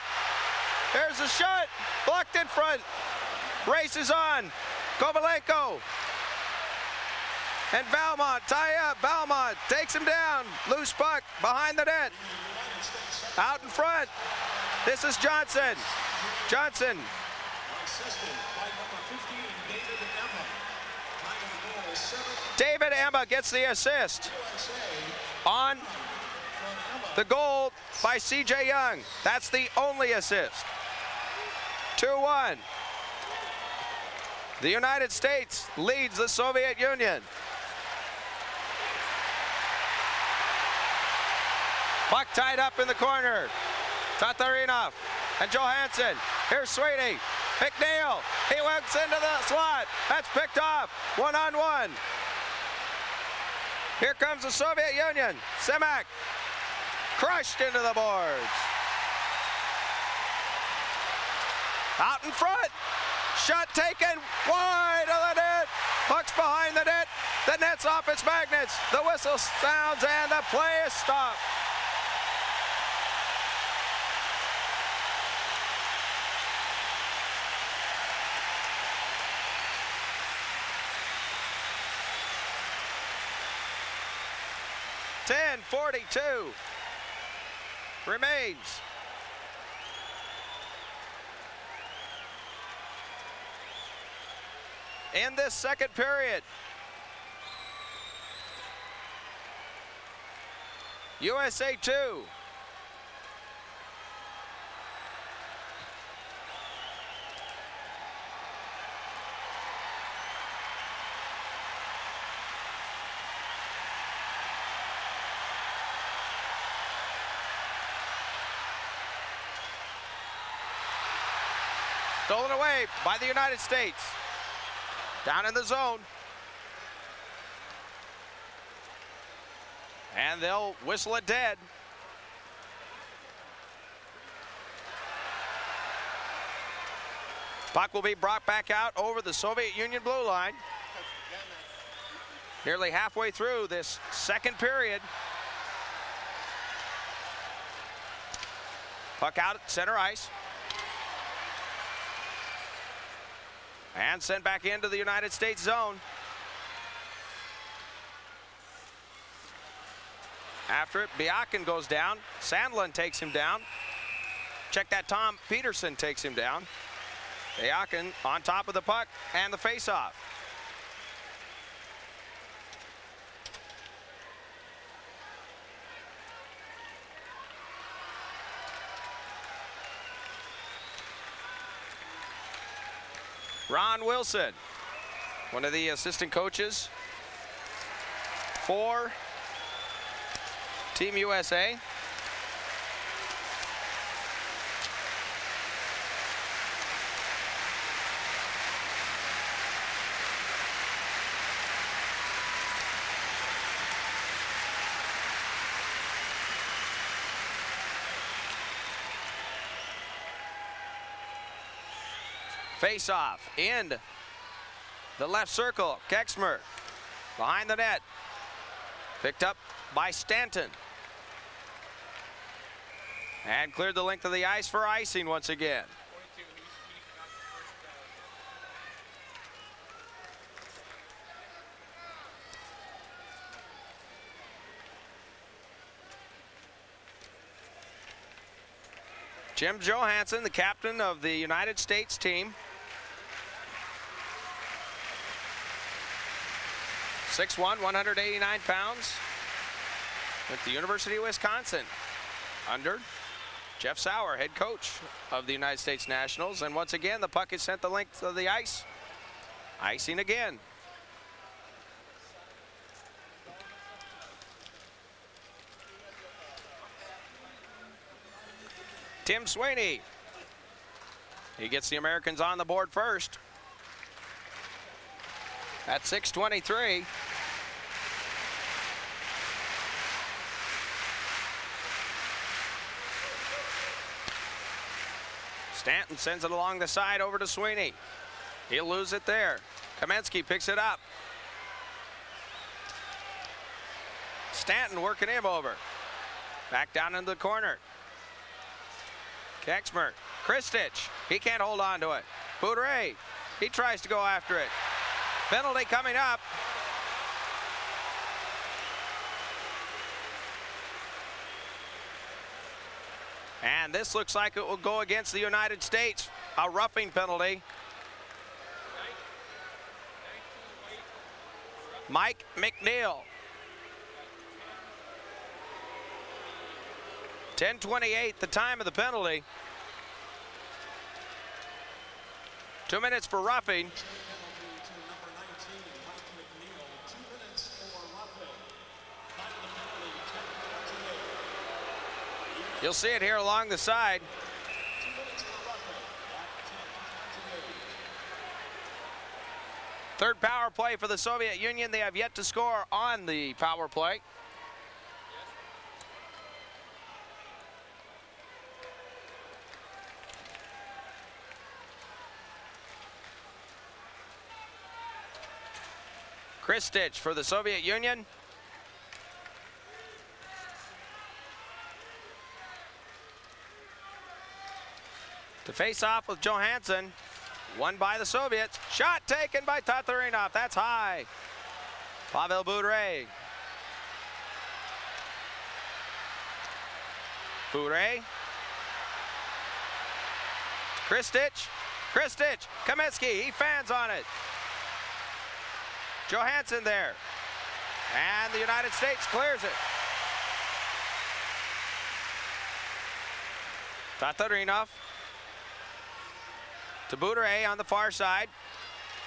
There's a shot, blocked in front. Races on. Kovalenko. And Valmont, tie up. Valmont takes him down. Loose puck behind the net. Out in front. This is Johnson. Johnson. David Emma gets the assist on the goal by C.J. Young. That's the only assist. 2-1. The United States leads the Soviet Union. Puck tied up in the corner. Tatarinov and Johansson. Here's Sweeney. McNeil. He went into the slot. That's picked off. 1-on-1. Here comes the Soviet Union. Simak crushed into the boards. Out in front. Shot taken wide of the net. Puck's behind the net. The net's off its magnets. The whistle sounds and the play is stopped. .10:42 remains. In this second period, USA 2. Stolen away by the United States. Down in the zone. And they'll whistle it dead. Puck will be brought back out over the Soviet Union blue line. Nearly halfway through this second period. Puck out at center ice. And sent back into the United States zone. After it, Biakin goes down. Sandlin takes him down. Check that, Tom Peterson takes him down. Biakin on top of the puck and the faceoff. Ron Wilson, one of the assistant coaches for Team USA. Face off in the left circle. Kexmer behind the net. Picked up by Stanton. And cleared the length of the ice for icing once again. Jim Johansson, the captain of the United States team. 6'1", 189 pounds, with the University of Wisconsin under Jeff Sauer, head coach of the United States Nationals. And once again, the puck is sent the length of the ice. Icing again. Tim Sweeney. He gets the Americans on the board first. At 6:23. Stanton sends it along the side over to Sweeney. He'll lose it there. Kamensky picks it up. Stanton working him over. Back down into the corner. Kexmer. Kristich. He can't hold on to it. Boudreau. He tries to go after it. Penalty coming up. And this looks like it will go against the United States. A roughing penalty. Mike McNeil. 10:28, the time of the penalty. 2 minutes for roughing. You'll see it here along the side. Third power play for the Soviet Union. They have yet to score on the power play. Kristich for the Soviet Union. To face off with Johansson. Won by the Soviets. Shot taken by Tatarinov. That's high. Pavel Boudreau. Boudreau. Kristich. Kristich. Kamensky. He fans on it. Johansson there. And the United States clears it. Tatarinov. To Boudreau on the far side.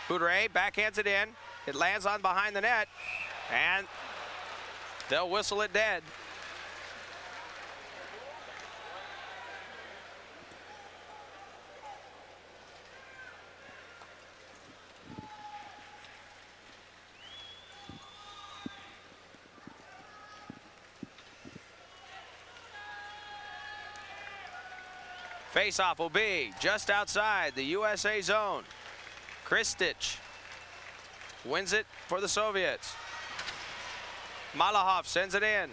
Boudreau backhands it in. It lands on behind the net. And they'll whistle it dead. Face-off will be just outside the USA zone. Kristich wins it for the Soviets. Malahov sends it in.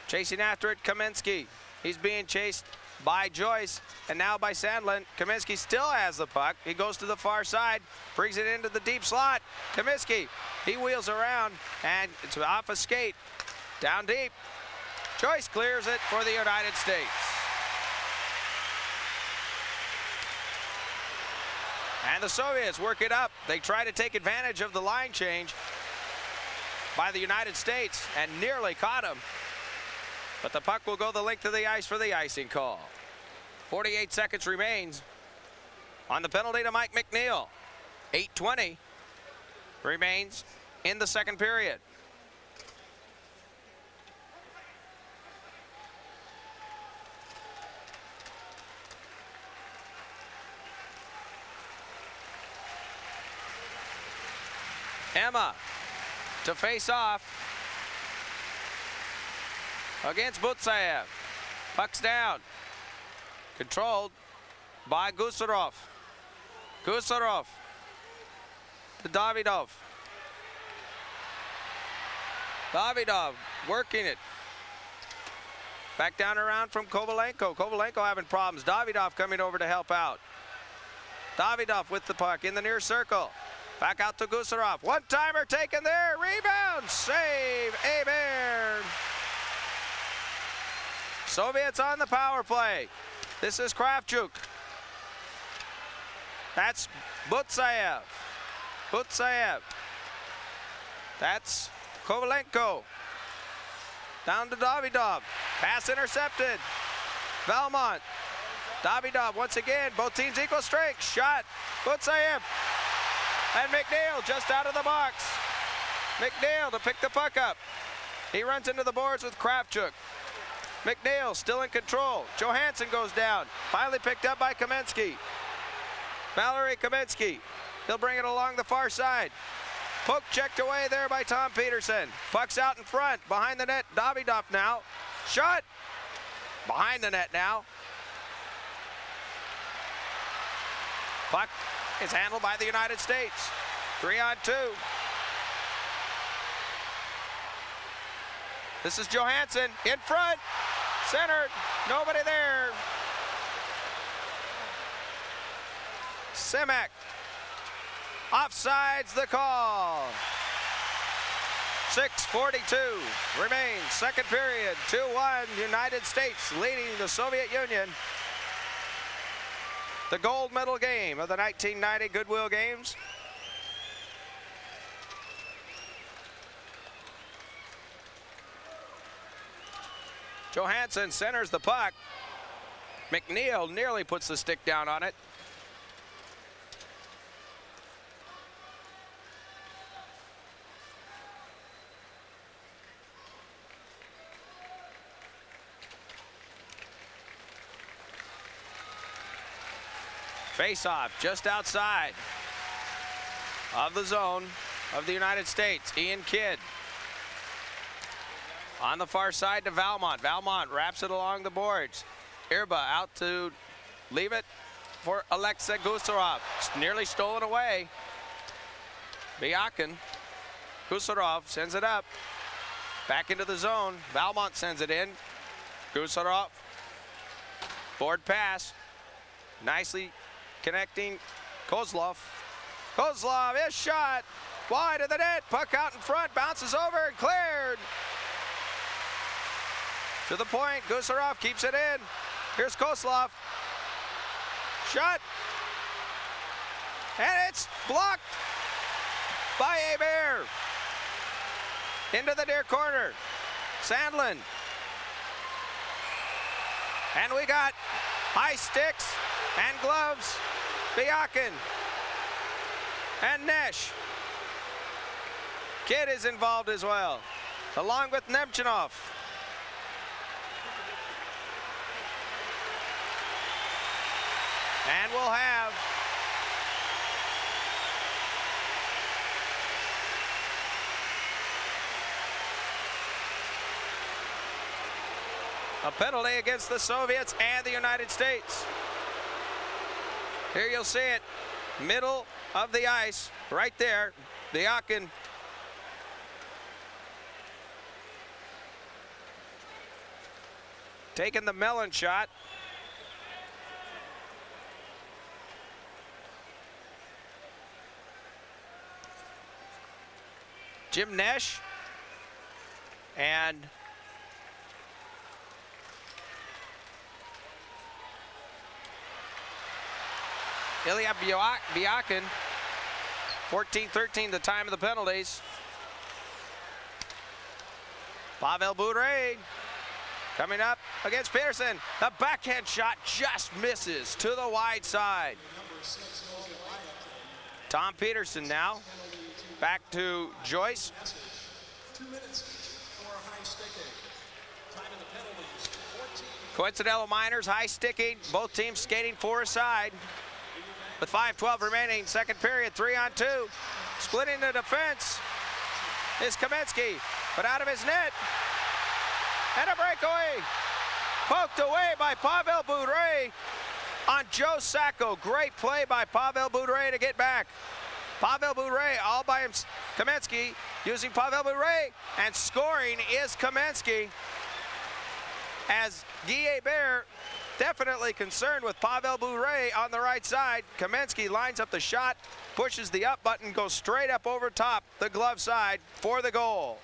Chasing after it, Kamensky. He's being chased by Joyce and now by Sandlin. Kamensky still has the puck. He goes to the far side, brings it into the deep slot. Kamensky, he wheels around and it's off a skate. Down deep. Joyce clears it for the United States. And the Soviets work it up. They try to take advantage of the line change by the United States and nearly caught him. But the puck will go the length of the ice for the icing call. 48 seconds remains on the penalty to Mike McNeil. 8:20 remains in the second period. Emma to face off against Butsayev. Puck's down. Controlled by Gusarov. Gusarov to Davidov. Davidov working it. Back down around from Kovalenko. Kovalenko having problems. Davidov coming over to help out. Davidov with the puck in the near circle. Back out to Gusarov. One-timer taken there. Rebound. Save. Aber. Soviets on the power play. This is Kravchuk. That's Butsayev. Butsayev. That's Kovalenko. Down to Davidov. Pass intercepted. Valmont. Davidov once again. Both teams equal strength. Shot. Butsayev. And McNeil just out of the box. McNeil to pick the puck up. He runs into the boards with Kravchuk. McNeil still in control. Johansson goes down. Finally picked up by Kamensky. Valery Kamensky. He'll bring it along the far side. Poke checked away there by Tom Peterson. Puck's out in front. Behind the net. Davidov now. Shot. Behind the net now. Puck is handled by the United States. 3-on-2. This is Johansson in front. Centered. Nobody there. Simek. Offsides the call. 6:42 remains. Second period. 2-1. United States leading the Soviet Union. The gold medal game of the 1990 Goodwill Games. Johansson centers the puck. McNeil nearly puts the stick down on it. Face-off just outside of the zone of the United States. Ian Kidd on the far side to Valmont. Valmont wraps it along the boards. Irba out to leave it for Alexei Gusarov. It's nearly stolen away. Biakin. Gusarov sends it up. Back into the zone. Valmont sends it in. Gusarov. Board pass. Nicely connecting Kozlov. Kozlov is shot. Wide of the net. Puck out in front. Bounces over and cleared. To the point. Gusarov keeps it in. Here's Kozlov. Shot. And it's blocked by Aber. Into the near corner. Sandlin. And we got high sticks and gloves. Biakin and Nesh. Kidd is involved as well, along with Nemchinov. And we'll have a penalty against the Soviets and the United States. Here you'll see it, middle of the ice, right there. Biakin taking the melon shot. Jim Nesh and Ilya Biakin. 14-13 the time of the penalties. Pavel Bure coming up against Peterson. The backhand shot just misses to the wide side. Tom Peterson now back to Joyce. 2 minutes for high sticking. Time of the penalties. Coincidental Miners high sticking. Both teams skating 4 aside. With 5:12 remaining, second period, 3-on-2. Splitting the defense is Kamensky, but out of his net. And a breakaway. Poked away by Pavel Bure on Joe Sacco. Great play by Pavel Bure to get back. Pavel Bure all by him. Kamensky using Pavel Bure, and scoring is Kamensky. As Guy Hebert definitely concerned with Pavel Bure on the right side. Kamensky lines up the shot, pushes the up button, goes straight up over top the glove side for the goal.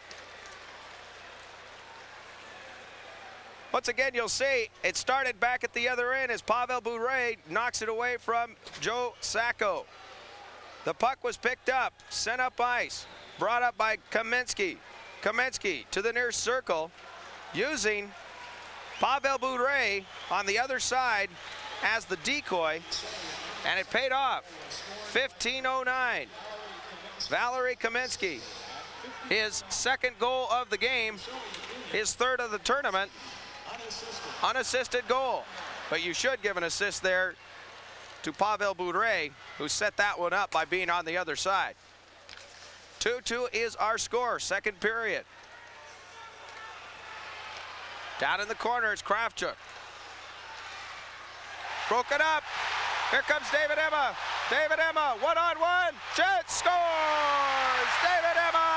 Once again, you'll see it started back at the other end as Pavel Bure knocks it away from Joe Sacco. The puck was picked up, sent up ice, brought up by Kamensky. Kamensky to the near circle, using Pavel Bure on the other side as the decoy, and it paid off. 15:09. Valery Kamensky, his second goal of the game, his third of the tournament. Unassisted goal, but you should give an assist there to Pavel Bure, who set that one up by being on the other side. 2-2 is our score, second period. Down in the corner, it's Kravchuk. Broken up. Here comes David Emma. David Emma, one-on-one. Jet scores! David Emma!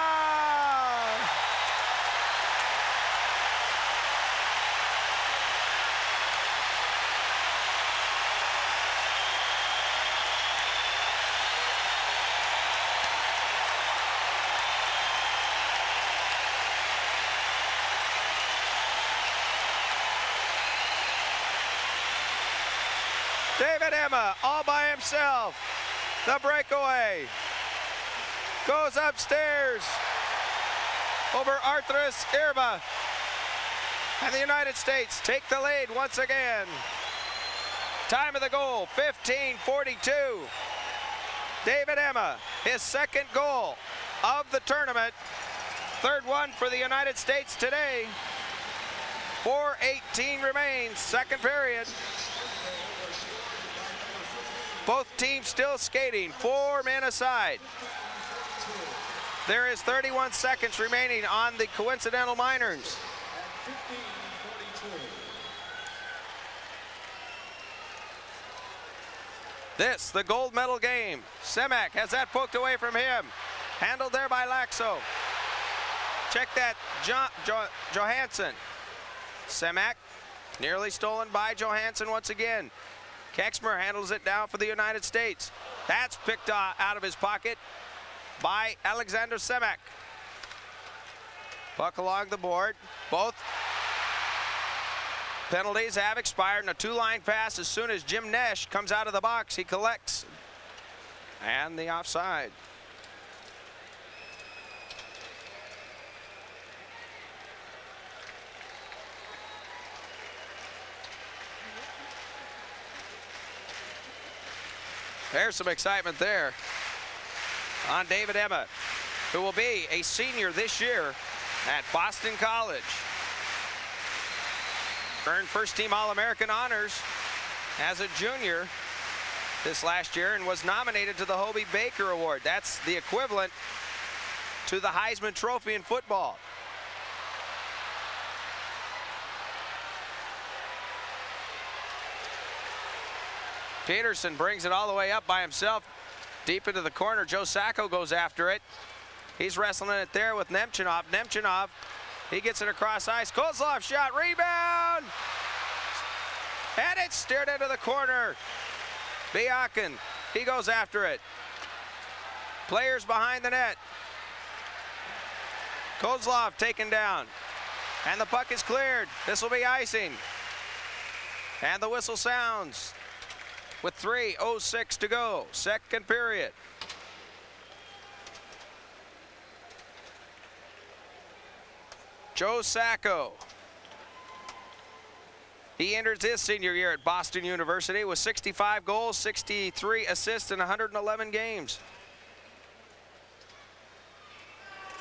David Emma all by himself. The breakaway goes upstairs over Arthuras Irba. And the United States take the lead once again. Time of the goal, 15:42. David Emma, his second goal of the tournament. Third one for the United States today. 4:18 remains, second period. Both teams still skating, 4 men aside. There is 31 seconds remaining on the coincidental minors. This, the gold medal game. Semak has that poked away from him. Handled there by Laxo. Check that, Johansson. Semak, nearly stolen by Johansson once again. Kexmer handles it down for the United States. That's picked out of his pocket by Alexander Semak. Puck along the board. Both penalties have expired, and a two-line pass as soon as Jim Nesh comes out of the box. He collects. And the offside. There's some excitement there on David Emma, who will be a senior this year at Boston College. Earned first-team All-American honors as a junior this last year and was nominated to the Hobey Baker Award. That's the equivalent to the Heisman Trophy in football. Peterson brings it all the way up by himself, deep into the corner. Joe Sacco goes after it. He's wrestling it there with Nemchinov. Nemchinov, he gets it across ice. Kozlov shot, rebound! And it's steered into the corner. Biakin, he goes after it. Players behind the net. Kozlov taken down. And the puck is cleared. This will be icing. And the whistle sounds with 3:06 to go, second period. Joe Sacco. He enters his senior year at Boston University with 65 goals, 63 assists in 111 games.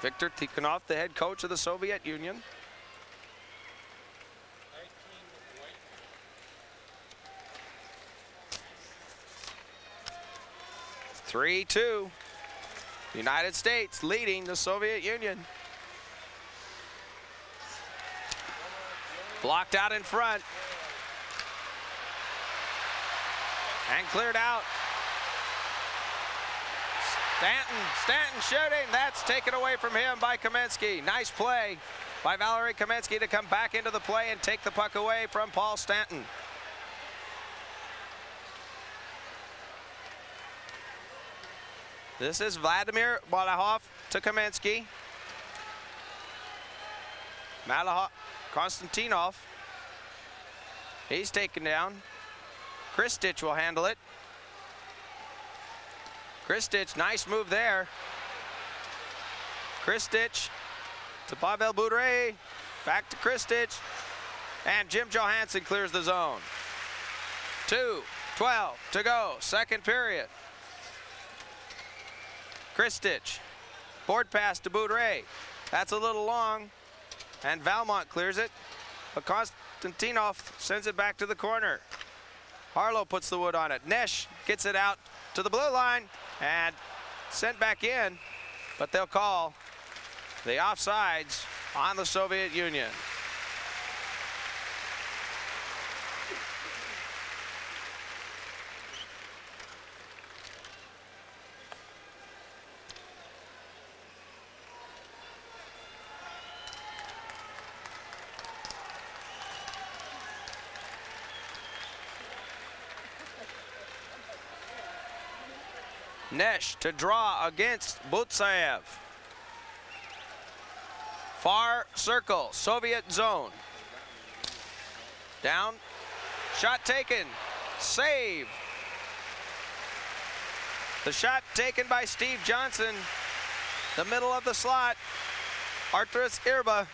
Viktor Tikhonov, the head coach of the Soviet Union. 3-2. United States leading the Soviet Union. Blocked out in front. And cleared out. Stanton shooting. That's taken away from him by Kamensky. Nice play by Valery Kamensky to come back into the play and take the puck away from Paul Stanton. This is Vladimir Malahov to Kamensky. Malahov, Konstantinov. He's taken down. Kristich will handle it. Kristich, nice move there. Kristich to Pavel Bure. Back to Kristich. And Jim Johansson clears the zone. 2:12 to go, second period. Kristich, board pass to Bure. That's a little long. And Valmont clears it. But Konstantinov sends it back to the corner. Harlow puts the wood on it. Nesh gets it out to the blue line and sent back in, but they'll call the offsides on the Soviet Union. Nesh to draw against Butsayev. Far circle, Soviet zone. Down, shot taken, save. The shot taken by Steve Johnson, the middle of the slot. Arturas Irba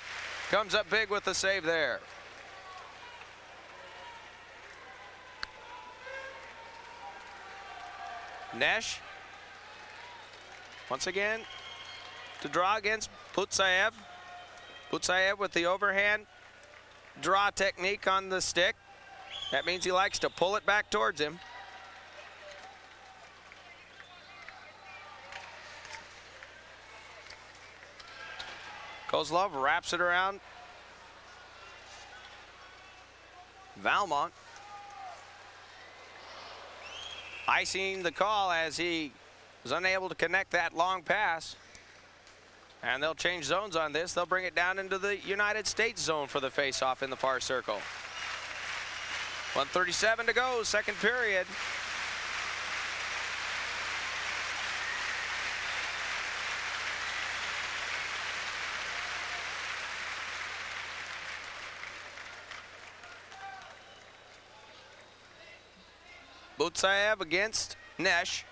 comes up big with the save there. Nesh. Once again, to draw against Butsayev. Butsayev with the overhand draw technique on the stick. That means he likes to pull it back towards him. Kozlov wraps it around Valmont. Icing the call as he was unable to connect that long pass. And they'll change zones on this. They'll bring it down into the United States zone for the face-off in the far circle. 1:37 to go, second period. Butsayev against Nesh.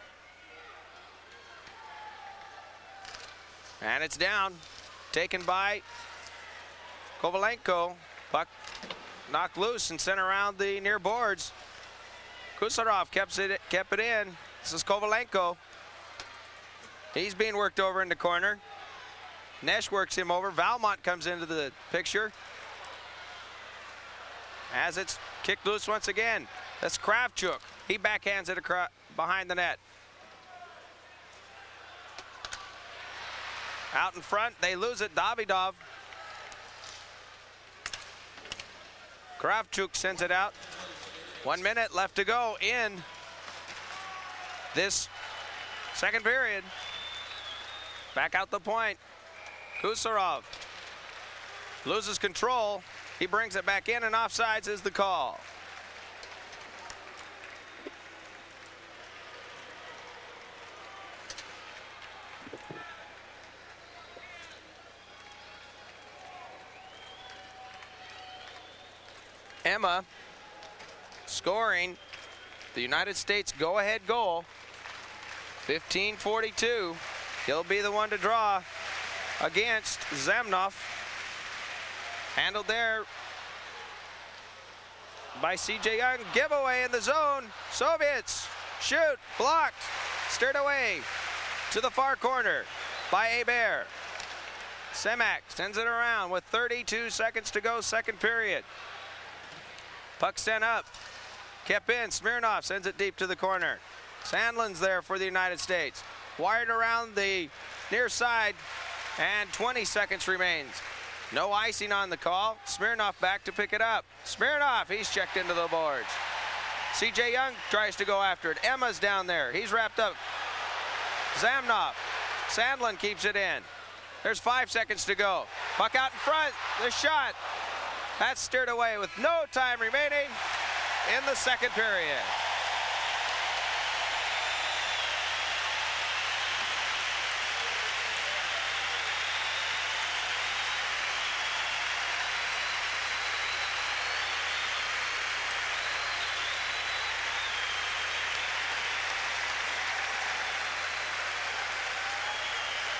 And it's down, taken by Kovalenko. Puck knocked loose and sent around the near boards. Kusarov kept it in. This is Kovalenko. He's being worked over in the corner. Nesh works him over. Valmont comes into the picture. As it's kicked loose once again. That's Kravchuk. He backhands it across behind the net. Out in front, they lose it. Davidov. Kravchuk sends it out. 1 minute left to go in this second period. Back out the point. Kusarov loses control. He brings it back in, and offsides is the call. Emma scoring the United States go-ahead goal. 15:42. He'll be the one to draw against Zemnov. Handled there by C.J. Young. Giveaway in the zone. Soviets shoot, blocked, steered away to the far corner by Hebert. Semak sends it around with 32 seconds to go, second period. Puck sent up, kept in. Smirnov sends it deep to the corner. Sandlin's there for the United States. wired around the near side, and 20 seconds remains. No icing on the call. Smirnoff back to pick it up. Smirnoff, he's checked into the boards. CJ Young tries to go after it. Emma's down there. He's wrapped up. Zamnoff. Sandlin keeps it in. There's 5 seconds to go. Puck out in front. The shot. That's steered away with no time remaining in the second period.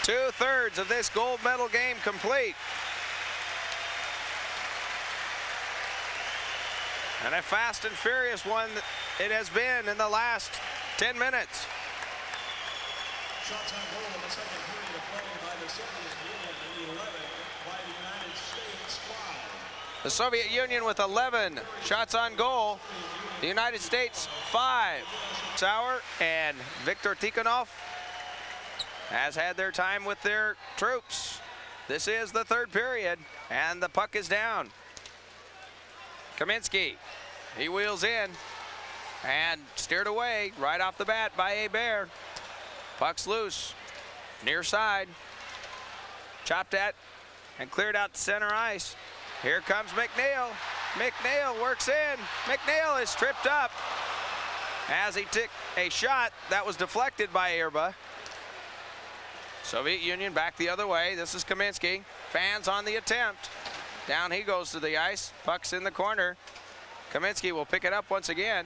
Two-thirds of this gold medal game complete. And a fast and furious one it has been in the last 10 minutes. Shots on goal in the second period of play by the Soviet Union, 11 by the United States 5. The Soviet Union with 11 shots on goal. The United States 5. Sauer and Viktor Tikhonov has had their time with their troops. This is the third period, and the puck is down. Kaminsky, he wheels in and steered away right off the bat by Hebert. Puck's loose, near side, chopped at and cleared out to center ice. Here comes McNeil. McNeil works in. McNeil is tripped up as he took a shot that was deflected by Erba. Soviet Union back the other way. This is Kaminsky. Fans on the attempt. Down he goes to the ice. Puck's in the corner. Kaminsky will pick it up once again.